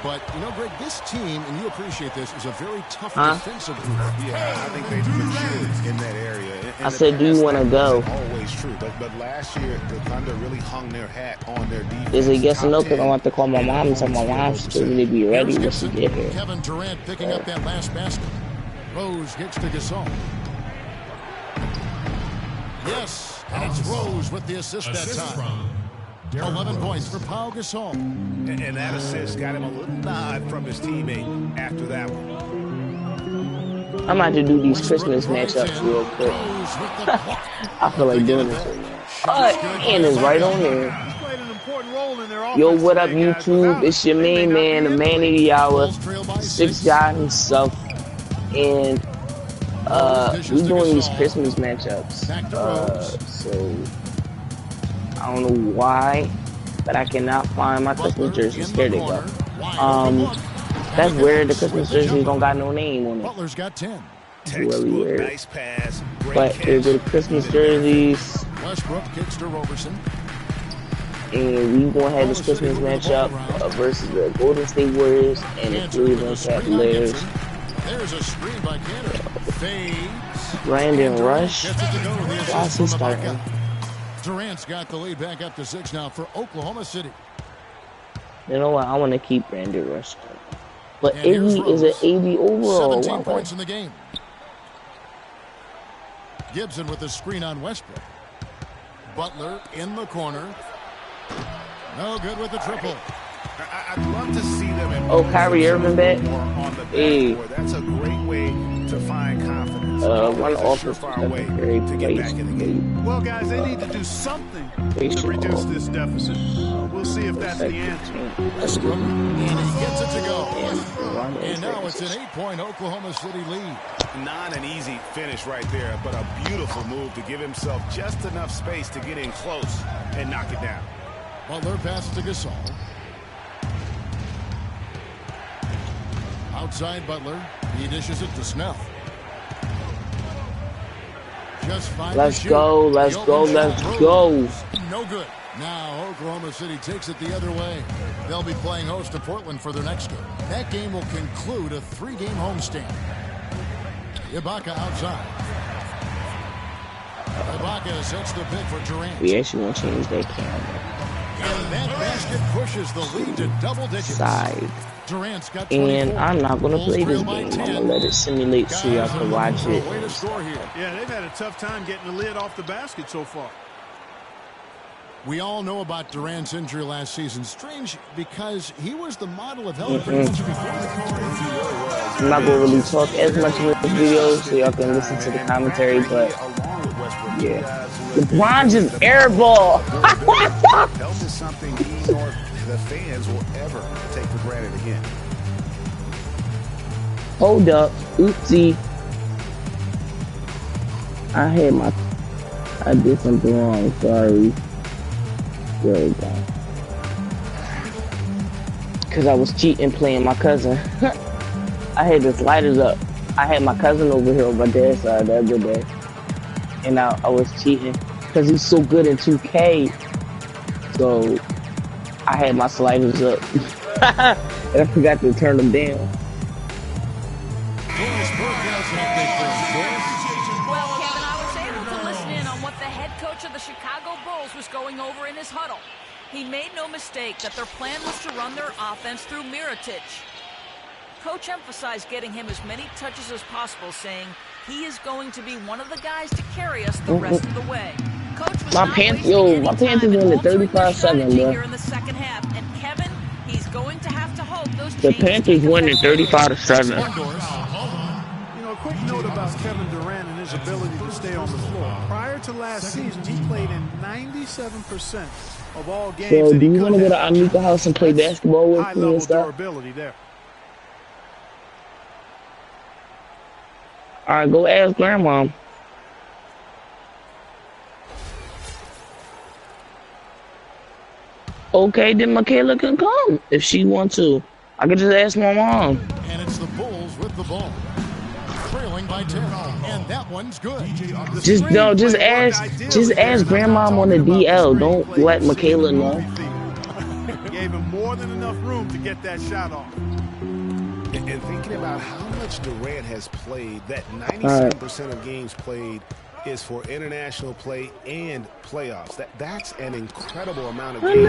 But, you know, Greg, this team, and you appreciate this, is a very tough defensive group. Yeah, I think they've matured in that area. I said, do you want to go? Always true, but last year, the Thunder really hung their hat on their defense. Is it yes or no? Because I want to call my mom and tell my mom she told me to be ready when she get here. Kevin Durant picking up that last basket. Rose gets to Gasol. Yes, and it's Rose with the assist that time. 11 points for Pau Gasol. And that assist got him a little nod from his teammate after that one. I'm about to do these Christmas matchups real quick. I feel like doing this right now. And it's right on there. Yo, what up, YouTube? It's your main man, the man of the hour, 6 guy himself. And we doing these Christmas matchups. So I don't know why, but I cannot find my Christmas jerseys. There they go. That's weird. The Christmas jerseys don't got no name on it. Butler's got 10. Really weird. Nice pass. But there's the Christmas jerseys. Westbrook kicks to Roberson. And we gonna have this Christmas matchup versus the Golden State Warriors and the Cleveland Cavaliers. There's a screen by Cantor. Fades. Brandon Rush. Why is he starting? Durant's got the lead back up to 6 now for Oklahoma City. You know what? I want to keep Brandon Rush. But 80 is an 80 overall. 17 points in the game. Gibson with the screen on Westbrook. Butler in the corner. No good with the triple. I'd love to see them in Kyrie Irving back. Hey. That's a great way to find confidence. One offense to get back in the game. Well, guys, they need to do something to reduce this deficit. We'll see if that's the answer. And he gets it to go. And now it's an 8-point Oklahoma City lead. Not an easy finish right there, but a beautiful move to give himself just enough space to get in close and knock it down. Butler passes to Gasol. Outside Butler. He dishes it to Snell. Just 5 Let's go, let's go, let's go. No good. Now Oklahoma City takes it the other way. They'll be playing host to Portland for their next game. That game will conclude a 3-game homestand. Ibaka outside. Ibaka sets the pick for Durant. We actually want to change that camera. And that basket pushes the lead to double digits. Side. Durant's got 24. And I'm not going to play this game. I'm going to let it simulate so y'all can watch it. Yeah, they've had a tough time getting the lid off the basket so far. We all know about Durant's injury last season. Strange because he was the model of health pretty much before the court. I'm not going to really talk as much in this video so y'all can listen to the commentary, but yeah. LeBron just airball. Health is something he or the fans will ever take for granted again. Hold up. Oopsie. I did something wrong. Sorry. There we go. Because I was cheating playing my cousin. I had the sliders up. I had my cousin over here on my dad's side the other day. And I was cheating. Because he's so good in 2K. So I had my sliders up. And I forgot to turn them down. Well, Kevin, I was able to listen in on what the head coach of the Chicago Bulls was going over in his huddle. He made no mistake that their plan was to run their offense through Mirotic. Coach emphasized getting him as many touches as possible, saying he is going to be one of the guys to carry us the rest of the way. Coach was my Panthers win the 35-7, bro. Here in the second half, and Kevin, he's going to have to hope those the Panthers win the 35-7. You know, a quick note about Kevin Durant and his ability to stay on the floor. Prior to last season, he played in 97% of all games. So, do you want to go to Amika house and play basketball with me and stuff? Durability there. All right, go ask Grandma. Okay, then Michaela can come if she wants to. I can just ask my mom. And it's the Bulls with the ball, trailing by 10, and that one's good. Just ask Grandma on the DL. Don't let Michaela know. Gave him more than enough room to get that shot off. And thinking about how much Durant has played, that 97% of games played is for international play and playoffs. That's an incredible amount of games.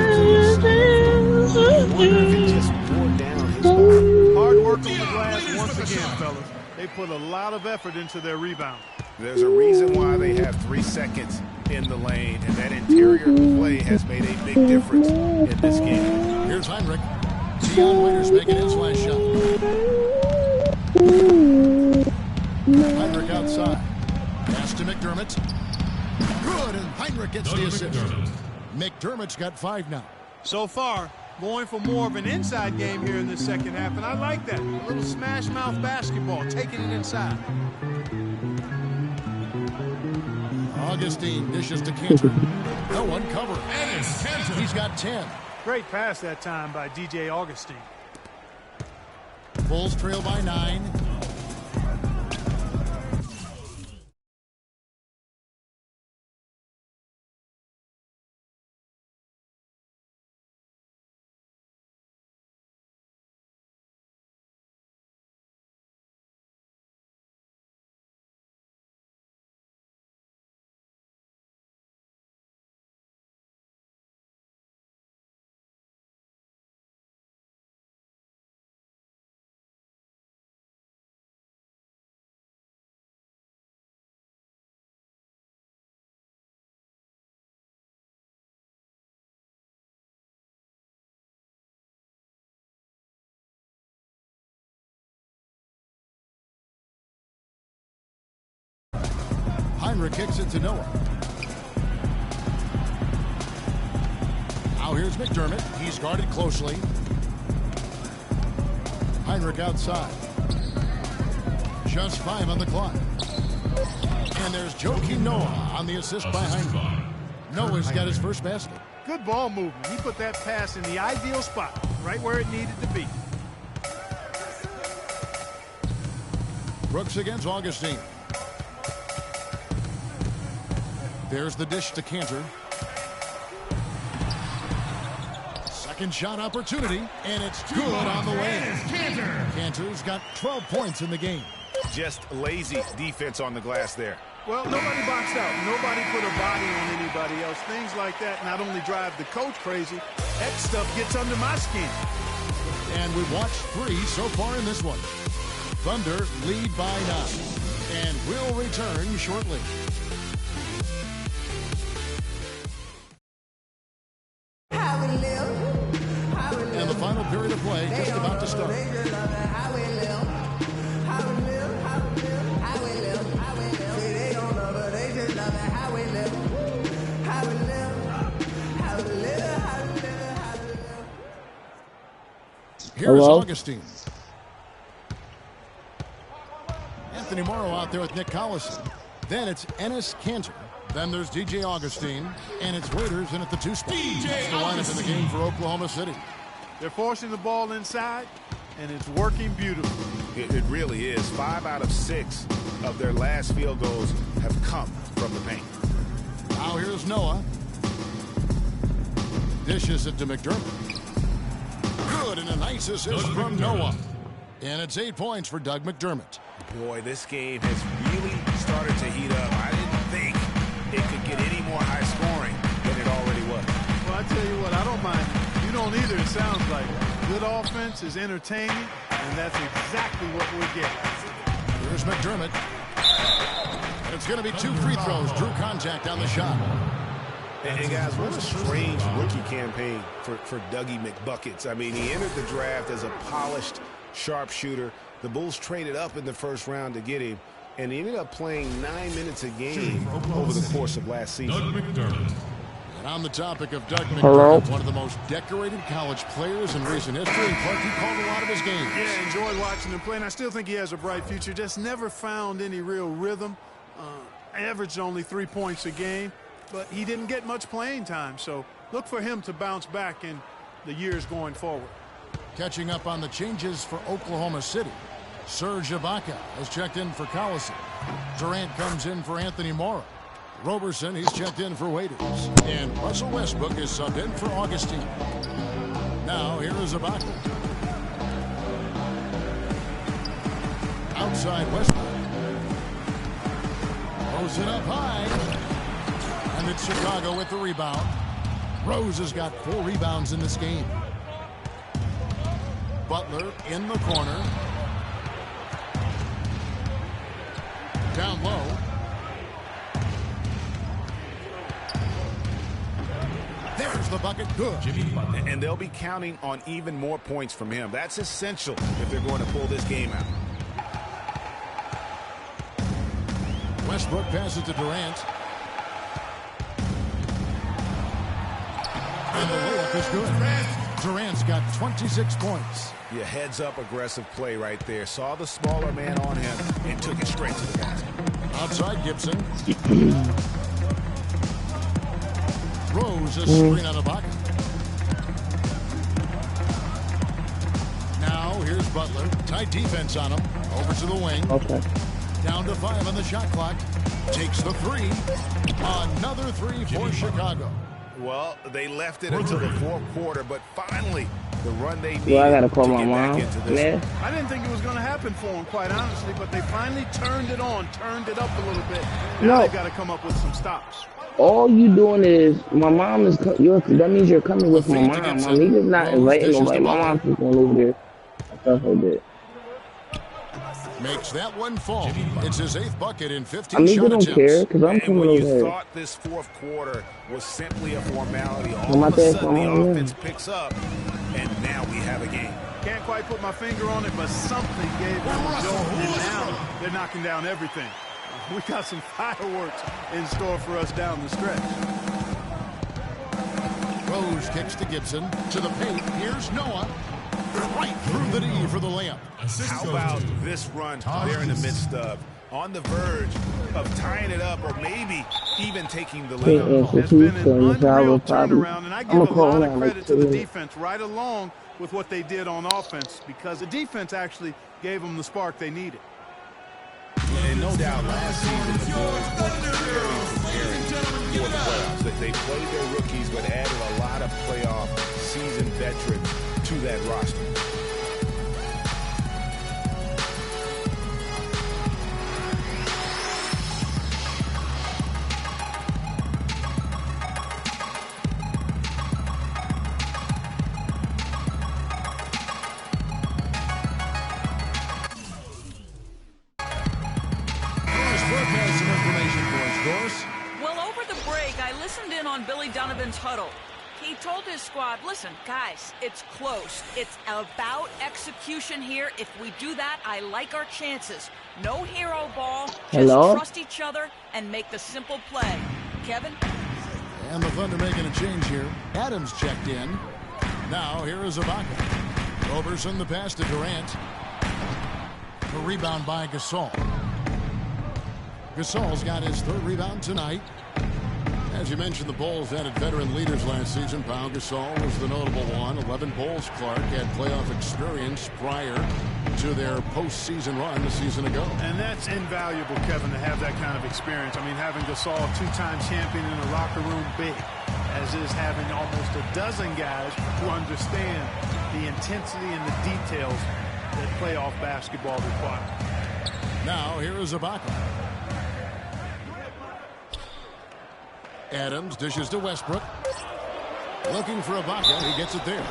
I wonder if he just wore down his body. Hard work on the glass once again, fellas. They put a lot of effort into their rebound. There's a reason why they have 3 seconds in the lane, and that interior play has made a big difference in this game. Here's Heinrich. Deion Waiters making his last shot. Heinrich outside. Pass to McDermott. Good, and Heinrich gets the assist. McDermott's got 5 now. So far, going for more of an inside game here in the second half, and I like that. A little smash mouth basketball, taking it inside. Augustine dishes to Cantor. No one covered. He's got 10. Great pass that time by DJ Augustine. Bulls trail by 9. Heinrich kicks it to Noah. Now here's McDermott. He's guarded closely. Heinrich outside. Just 5 on the clock. And there's Joakim Noah on the assist by Heinrich. Noah's got his first basket. Good ball movement. He put that pass in the ideal spot, right where it needed to be. Brooks against Augustine. There's the dish to Cantor. Second shot opportunity, and it's good on the way. Cantor's got 12 points in the game. Just lazy defense on the glass there. Well, nobody boxed out. Nobody put a body on anybody else. Things like that not only drive the coach crazy, that stuff gets under my skin. And we've watched 3 so far in this one. Thunder lead by 9. And we'll return shortly. And the final period of play just about to start. Here's Augustine. Anthony Morrow out there with Nick Collison. Then it's Enes Kanter. Then there's DJ Augustine, and it's Waiters in at the 2 spot. That's the lineup in the game for Oklahoma City. They're forcing the ball inside, and it's working beautifully. It really is. 5 out of 6 of their last field goals have come from the paint. Now here's Noah. Dishes it to McDermott. Good, and a nice assist from Noah. And it's 8 points for Doug McDermott. Boy, this game has really started to heat up. I didn't think it could get any more high scoring than it already was. Well, I tell you what, I don't mind. You don't either, it sounds like. Good offense is entertaining, and that's exactly what we're getting. Here's McDermott. And it's going to be 2 free throws. Drew contact on the shot. And guys, what a strange rookie campaign for Dougie McBuckets. I mean, he entered the draft as a polished sharpshooter. The Bulls traded up in the first round to get him, and he ended up playing 9 minutes a game over the course of last season. And on the topic of Doug McDermott, one of the most decorated college players in recent history, Clark, he called a lot of his games. Yeah, enjoyed watching him play, and I still think he has a bright future. Just never found any real rhythm. Averaged only 3 points a game, but he didn't get much playing time. So look for him to bounce back in the years going forward. Catching up on the changes for Oklahoma City, Serge Ibaka has checked in for Collison. Durant comes in for Anthony Morrow. Roberson, he's checked in for Waiters. And Russell Westbrook is subbed in for Augustine. Now here is Ibaka. Outside Westbrook. Throws it up high. And it's Chicago with the rebound. Rose has got 4 rebounds in this game. Butler in the corner. Down low. There's the bucket. Good. And they'll be counting on even more points from him. That's essential if they're going to pull this game out. Westbrook passes to Durant. And the layup is good. Durant's got 26 points. Yeah, heads up aggressive play right there. Saw the smaller man on him and took it straight to the basket. Outside Gibson. Rose a screen on Ibaka. Now here's Butler. Tight defense on him. Over to the wing. Okay. Down to 5 on the shot clock. Takes the 3. Another 3 for Chicago. Well, they left it until the 4th quarter, but finally the run they needed. Well, I gotta call to my get mom. back into this. Yeah. I didn't think it was going to happen for them, quite honestly, but they finally turned it on, turned it up a little bit. Now they've got to come up with some stops. All you doing is, my mom is, that means you're coming with my mom. My nigga's not inviting nobody. My mom's just going over there. I thought her did. Makes that one fall. It's his 8th bucket in 15 I mean, shot they don't attempts. care, because I'm coming when over you here. thought this 4th quarter was simply a formality, all of a sudden the offense picks up, and now we have a game. Can't quite put my finger on it, but something gave them a jolt, and now they're knocking down everything. We got some fireworks in store for us down the stretch. Rose kicks to Gibson. To the paint. Here's Noah. Right through the knee for the layup. How about this run they're in the midst of? On the verge of tying it up or maybe even taking the lead. It's been an unreal turnaround, and I give a lot of credit to the defense right along with what they did on offense, because the defense actually gave them the spark they needed. And no doubt last season the Bulls were very preparing for the playoffs. They played their rookies but added a lot of playoff seasoned veterans to that roster. Billy Donovan's huddle. He told his squad, listen, guys, it's close. It's about execution here. If we do that, I like our chances. No hero ball. Just trust each other and make the simple play. Kevin? And the Thunder making a change here. Adams checked in. Now here is Ibaka. Roberson the pass to Durant. A rebound by Gasol. Gasol's got his 3rd rebound tonight. As you mentioned, the Bulls added veteran leaders last season. Pau Gasol was the notable one. 11 Bulls, Clark, had playoff experience prior to their postseason run a season ago. And that's invaluable, Kevin, to have that kind of experience. I mean, having Gasol, two-time champion in the locker room, big, as is having almost a dozen guys who understand the intensity and the details that playoff basketball requires. Now, here is Ibaka. Adams dishes to Westbrook. Looking for Ibaka. He gets it there.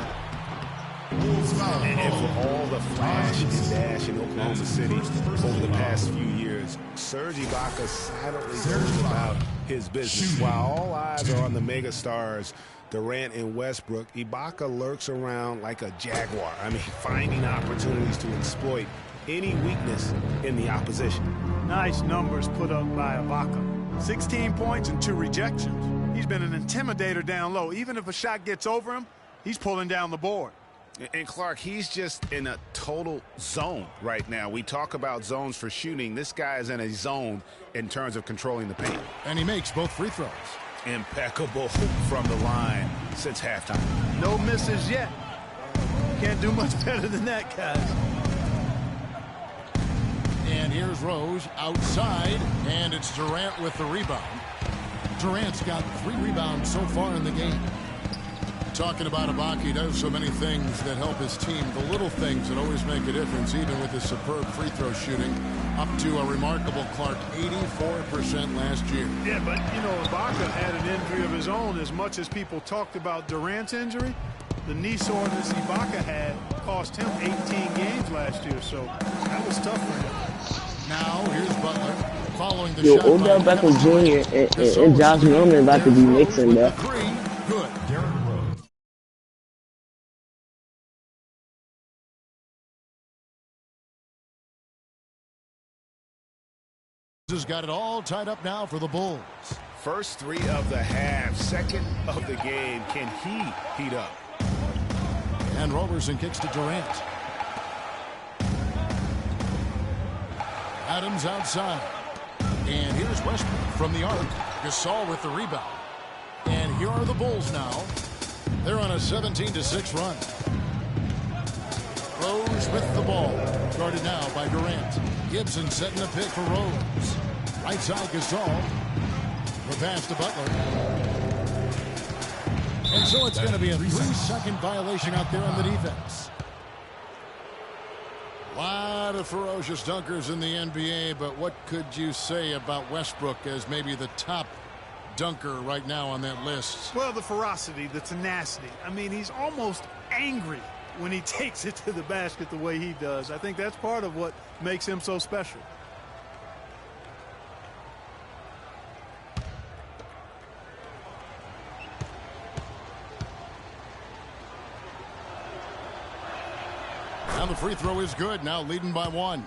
And for all the flash and dash in Oklahoma City over the past few years, Serge Ibaka silently goes about his business. While all eyes are on the megastars Durant and Westbrook, Ibaka lurks around like a jaguar. I mean, finding opportunities to exploit any weakness in the opposition. Nice numbers put up by Ibaka. 16 points and 2 rejections. He's been an intimidator down low. Even if a shot gets over him, he's pulling down the board. And Clark, he's just in a total zone right now. We talk about zones for shooting. This guy is in a zone in terms of controlling the paint. And he makes both free throws. Impeccable from the line since halftime. No misses yet. Can't do much better than that, guys. And here's Rose outside, and it's Durant with the rebound. Durant's got 3 rebounds so far in the game. Talking about Ibaka, he does so many things that help his team. The little things that always make a difference, even with his superb free throw shooting, up to a remarkable, Clark, 84% last year. Yeah, but, you know, Ibaka had an injury of his own. As much as people talked about Durant's injury, the knee soreness Ibaka had cost him 18 games last year, so that was tough for him. Now, here's Butler following the shot. Odell Beckham Jr. and Josh Norman about to be mixing that. Good. Derrick Rose. Has got it all tied up now for the Bulls. First 3 of the half, second of the game. Can he heat up? And Roberson kicks to Durant. Adams outside. And here's Westbrook from the arc. Gasol with the rebound. And here are the Bulls now. They're on a 17-6 run. Rose with the ball. Guarded now by Durant. Gibson setting the pick for Rose. Right side Gasol. The pass to Butler. And so it's going to be a 3-second violation out there on the defense. A lot of ferocious dunkers in the NBA, but what could you say about Westbrook as maybe the top dunker right now on that list? Well, the ferocity, the tenacity. I mean, he's almost angry when he takes it to the basket the way he does. I think that's part of what makes him so special. Now the free throw is good, now leading by 1.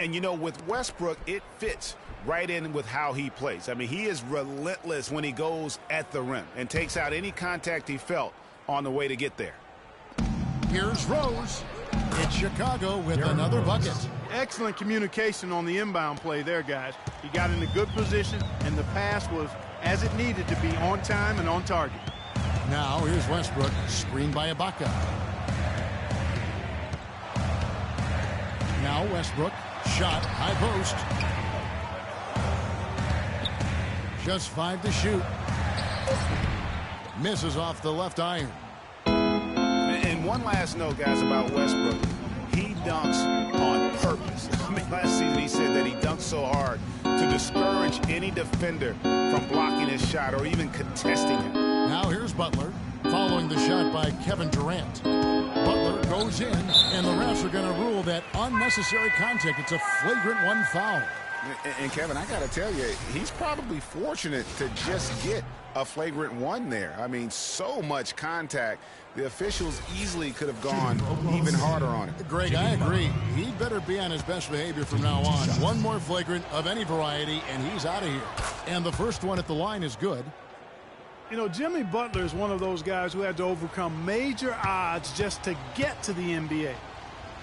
And, you know, with Westbrook, it fits right in with how he plays. I mean, he is relentless when he goes at the rim and takes out any contact he felt on the way to get there. Here's Rose. It's Chicago with another bucket. Excellent communication on the inbound play there, guys. He got in a good position, and the pass was as it needed to be, on time and on target. Now here's Westbrook, screened by Ibaka. Now Westbrook, shot, high post. Just 5 to shoot. Misses off the left iron. And one last note, guys, about Westbrook. He dunks on purpose. I mean, last season he said that he dunks so hard to discourage any defender from blocking his shot or even contesting him. Now here's Butler, following the shot by Kevin Durant. Butler goes in, and the refs are going to rule that unnecessary contact. It's a flagrant 1 foul. And Kevin, I got to tell you, he's probably fortunate to just get a flagrant 1 there. I mean, so much contact. The officials easily could have gone even harder on it. Greg, I agree. He better be on his best behavior from now on. 1 more flagrant of any variety, and he's out of here. And the first one at the line is good. You know, Jimmy Butler is one of those guys who had to overcome major odds just to get to the NBA.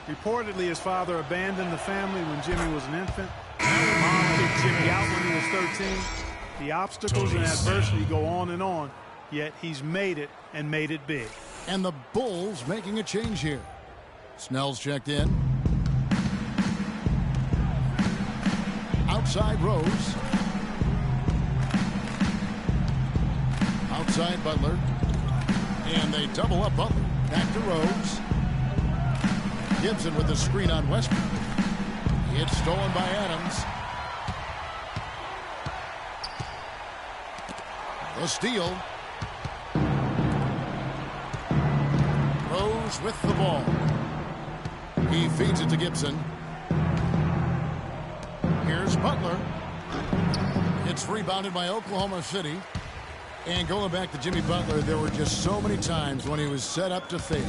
Reportedly, his father abandoned the family when Jimmy was an infant. Mom kicked Jimmy out when he was 13. The obstacles and adversity go on, yet he's made it and made it big. And the Bulls making a change here. Snell's checked in. Outside Rose. Outside Butler. And they double up Butler. Back to Rose. Gibson with the screen on Westbrook. It's stolen by Adams. The steal. Rose with the ball. He feeds it to Gibson. Here's Butler. It's rebounded by Oklahoma City. And going back to Jimmy Butler, there were just so many times when he was set up to fail.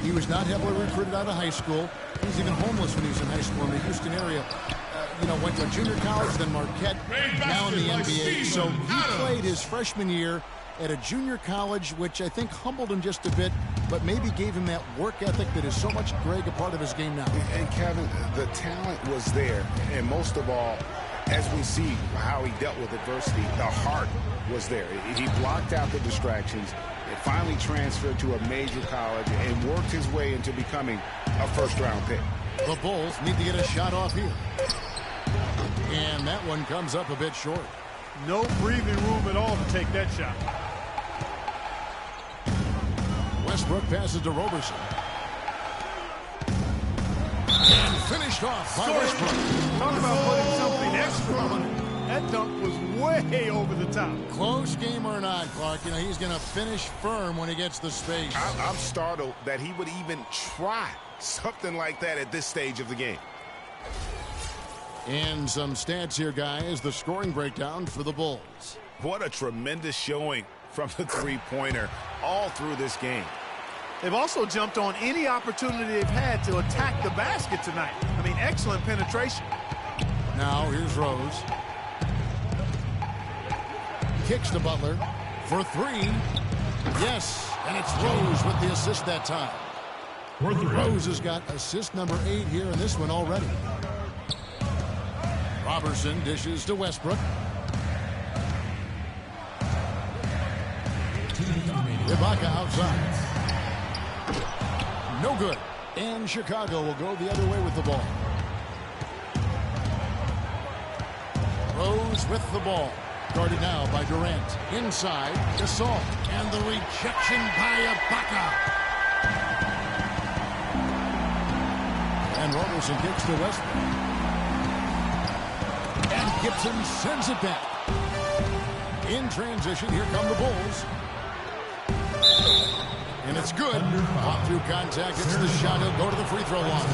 He was not heavily recruited out of high school. He was even homeless when he was in high school in the Houston area. Went to junior college, then Marquette, now in the NBA. So he played his freshman year at a junior college, which I think humbled him just a bit, but maybe gave him that work ethic that is so much, Greg, a part of his game now. And Kevin, the talent was there, and most of all, as we see how he dealt with adversity, the heart was there. He blocked out the distractions. It finally transferred to a major college and worked his way into becoming a first-round pick. The Bulls need to get a shot off here. And that one comes up a bit short. No breathing room at all to take that shot. Westbrook passes to Roberson. And finished off by Westbrook. Talk about putting something extra on it. That dunk was way over the top. Close game or not, Clark, he's going to finish firm when he gets the space. I'm startled that he would even try something like that at this stage of the game. And some stats here, guys. The scoring breakdown for the Bulls. What a tremendous showing from the three-pointer all through this game. They've also jumped on any opportunity they've had to attack the basket tonight. I mean, excellent penetration. Now, here's Rose. Kicks to Butler for three. Yes, and it's Rose with the assist that time. Rose has got assist number 8 here in this one already. Robertson dishes to Westbrook. Ibaka outside. No good. And Chicago will go the other way with the ball. Rose with the ball. Guarded now by Durant. Inside, Gasol. And the rejection by Ibaka. And Robertson kicks to Westbrook. And Gibson sends it back. In transition, here come the Bulls. And it's good. Off through contact. It's the shot. He'll go to the free throw line.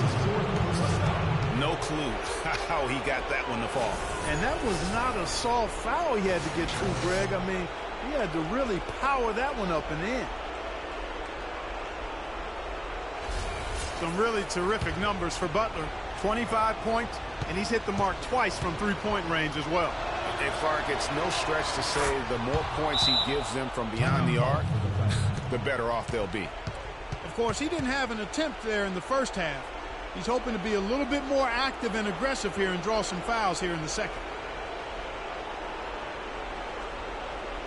No clue how he got that one to fall. And that was not a soft foul he had to get through, Greg. I mean, he had to really power that one up and in. Some really terrific numbers for Butler. 25 points, and he's hit the mark twice from three-point range as well. And Clark, it's no stretch to say the more points he gives them from beyond the arc, the better off they'll be. Of course, he didn't have an attempt there in the first half. He's hoping to be a little bit more active and aggressive here and draw some fouls here in the second.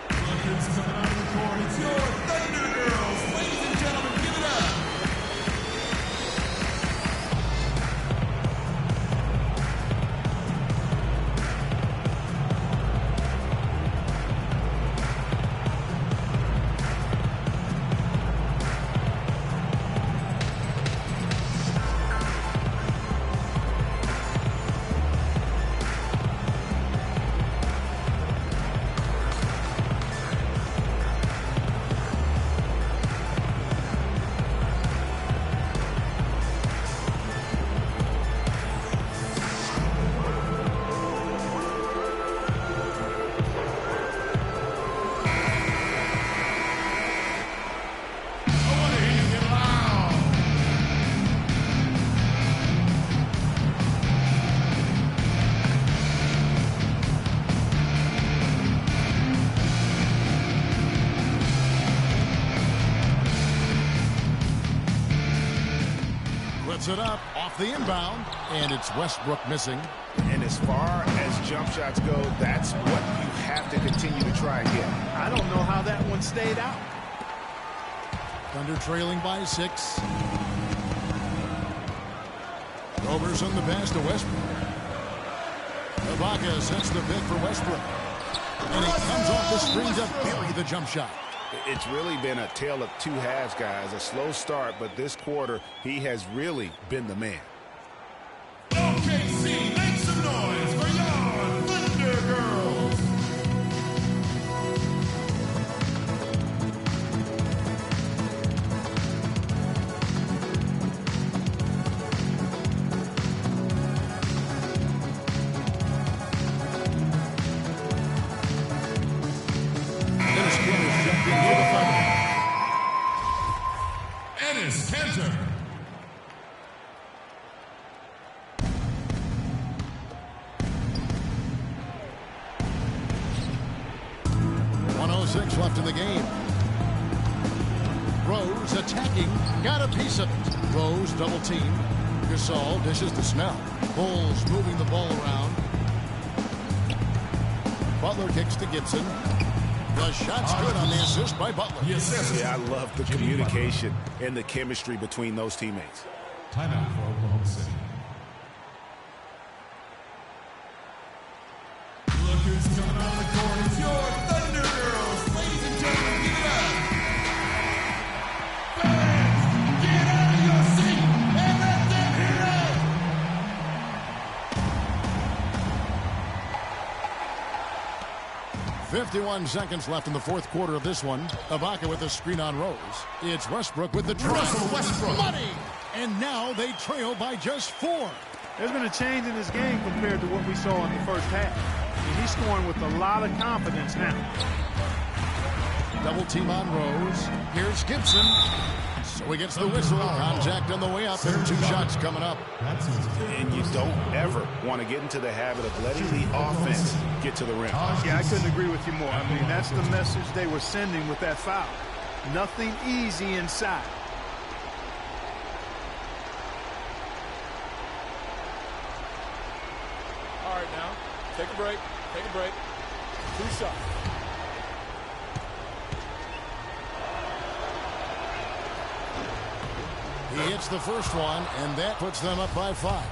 It's coming out of the court. It's your Thunder Girls. Ladies and gentlemen, give it up. It up off the inbound, and it's Westbrook missing. And as far as jump shots go, that's what you have to continue to try and get. I don't know how that one stayed out. Thunder trailing by 6. Roberson the pass to Westbrook. Ibaka sets the pick for Westbrook. And he comes off the screen to bury the jump shot. It's really been a tale of two halves, guys. A slow start, but this quarter, he has really been the man. OKC, make some noise for your Thunder Girls. Ennis Kanter. Left in the game. Rose attacking, got a piece of it. Rose double team. Gasol dishes to Snell. Bulls moving the ball around. Butler kicks to Gibson. The shot's good on the assist by Butler. Yeah, I love the communication and the chemistry between those teammates. Timeout for Oklahoma City. Look who's coming on the court. It's your Thunder Girls. Ladies and gentlemen, give it up. Fans, get out of your seat and let them hear it. 51 seconds left in the fourth quarter of this one. Ibaka with the screen on Rose. It's Westbrook with the drive. Westbrook. Money! And now they trail by just 4. There's been a change in his game compared to what we saw in the first half. And he's scoring with a lot of confidence now. Double team on Rose. Here's Gibson. So he gets the whistle. Contact on the way up. And 2 shots coming up. And you don't ever want to get into the habit of letting the offense get to the rim. Yeah, I couldn't agree with you more. I mean, that's the message they were sending with that foul. Nothing easy inside. All right, now, take a break. Take a break. 2 shots. He hits the first one, and that puts them up by 5.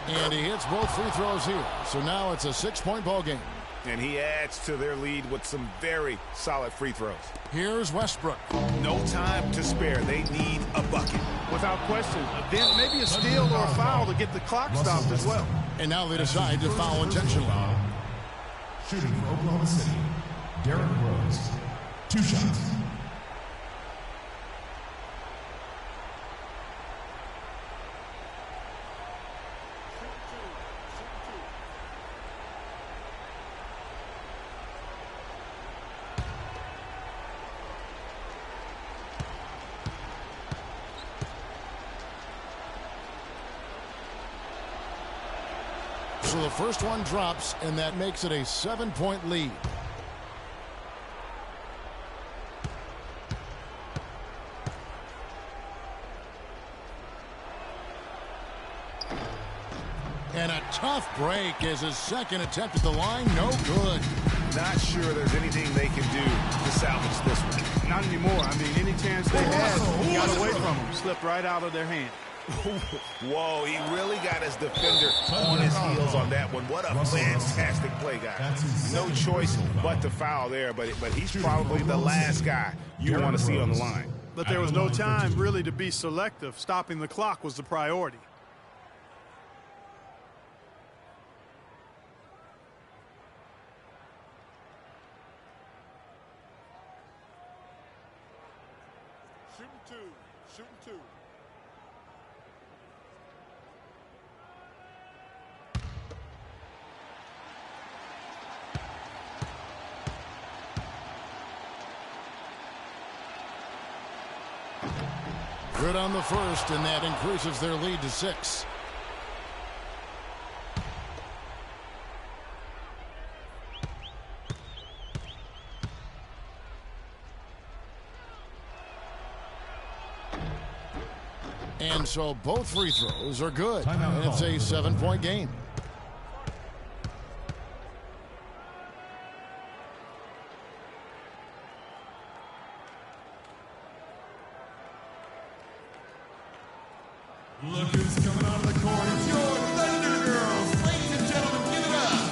And he hits both free throws here. So now it's a 6-point ball game. And he adds to their lead with some very solid free throws. Here's Westbrook. No time to spare. They need a bucket. Without question. Then maybe a steal or a foul to get the clock stopped as well. And now they decide to foul intentionally. Shooting for Oklahoma City, Derrick Rose. 2 shots. So the first one drops, and that makes it a 7-point lead. And a tough break as his second attempt at the line. No good. Not sure there's anything they can do to salvage this one. Not anymore. I mean, any chance they had, got away from him. Slipped right out of their hand. Whoa, he really got his defender on his heels on that one. What a fantastic play, guys. No choice but to foul there, but he's probably the last guy you want to see on the line. But there was no time really to be selective. Stopping the clock was the priority. Shooting 2. Shooting 2. Good on the first, and that increases their lead to 6. And And so both free throws are good. And it's a 7-point game. Look who's coming out of the court. It's your Thunder Girls. Ladies and gentlemen, give it up.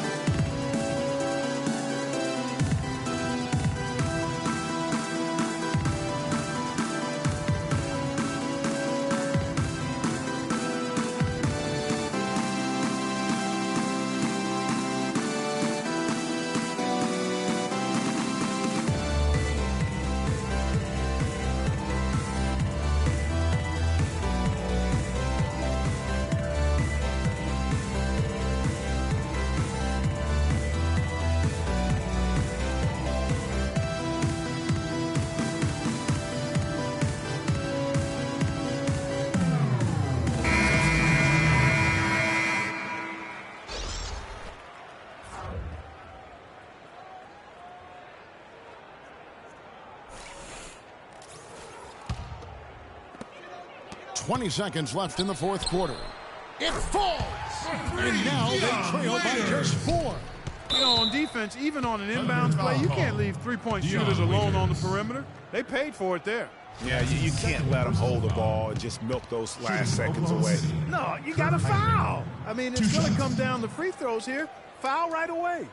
.20 seconds left in the fourth quarter. It falls! And now they trail by just 4. You know, on defense, even on an inbounds play, you can't leave three-point shooters alone on the perimeter. They paid for it there. Yeah, you can't let them hold the ball and just milk those last seconds away. No, you got to foul. I mean, it's going to come down to free throws here. Foul right away.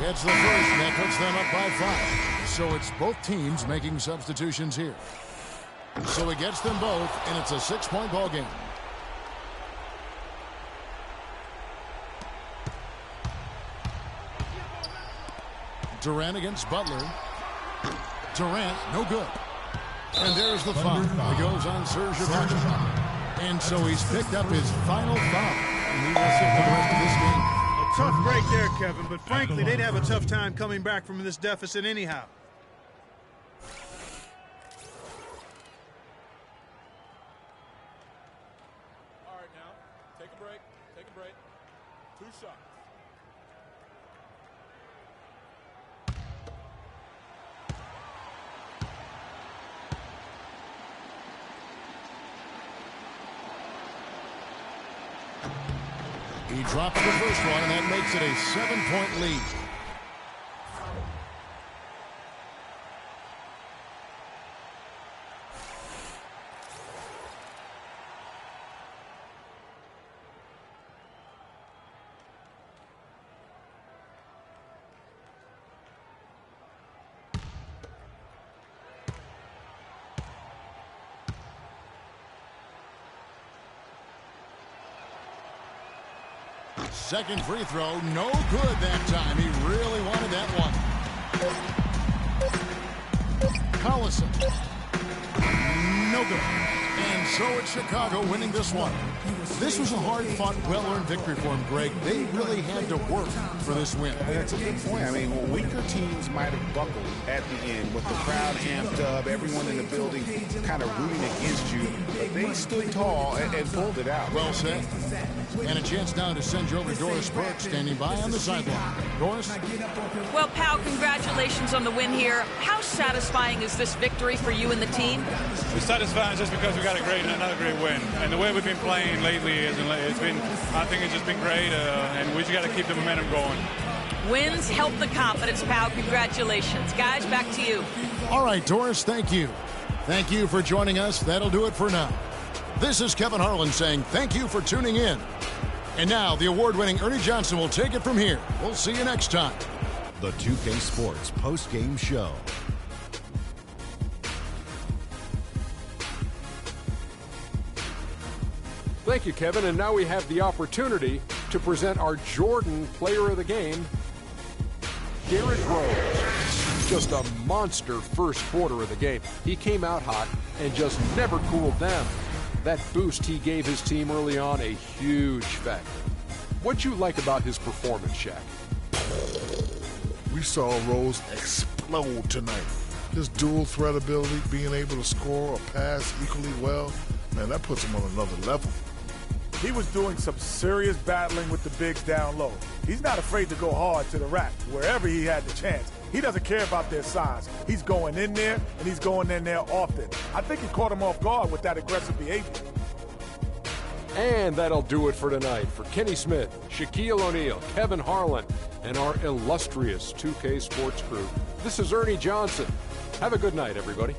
It's the first, and that puts them up by 5. So it's both teams making substitutions here. So he gets them both, and it's a 6-point ball game. Durant against Butler. Durant, no good. And there's the foul. It goes on Serge Ibaka. And so he's picked up his final foul. And he will sit for the rest of this game. Tough break there, Kevin, but frankly, they'd have a tough time coming back from this deficit anyhow. All right, now, take a break. 2 shots. He dropped the first one, and that makes it a 7-point lead. Second free throw, no good that time. He really wanted that one. Collison. No good. And so it's Chicago winning this one. This was a hard-fought, well-earned victory for him, Greg. They really had to work for this win. That's a good point. I mean, weaker teams might have buckled at the end with the crowd amped up, everyone in the building kind of rooting against you. But they stood tall and pulled it out. Well said. And a chance now to send you over Doris Burke standing by on the sideline. Doris? Well, pal, congratulations on the win here. How satisfying is this victory for you and the team? It's satisfying just because we got another great win. And the way we've been playing lately, I think it's just been great, and we just got to keep the momentum going. Wins help the confidence, pal. Congratulations. Guys, back to you. All right, Doris, thank you. Thank you for joining us. That'll do it for now. This is Kevin Harlan saying thank you for tuning in. And now the award-winning Ernie Johnson will take it from here. We'll see you next time. The 2K Sports Postgame Show. Thank you, Kevin. And now we have the opportunity to present our Jordan Player of the Game, Derrick Rose. Just a monster first quarter of the game. He came out hot and just never cooled down. That boost he gave his team early on, a huge factor. What'd you like about his performance, Shaq? We saw Rose explode tonight. His dual threat ability, being able to score or pass equally well, man, that puts him on another level. he was doing some serious battling with the bigs down low. He's not afraid to go hard to the rack wherever he had the chance. He doesn't care about their size. He's going in there, and he's going in there often. I think he caught him off guard with that aggressive behavior. And that'll do it for tonight. For Kenny Smith, Shaquille O'Neal, Kevin Harlan, and our illustrious 2K Sports crew, this is Ernie Johnson. Have a good night, everybody.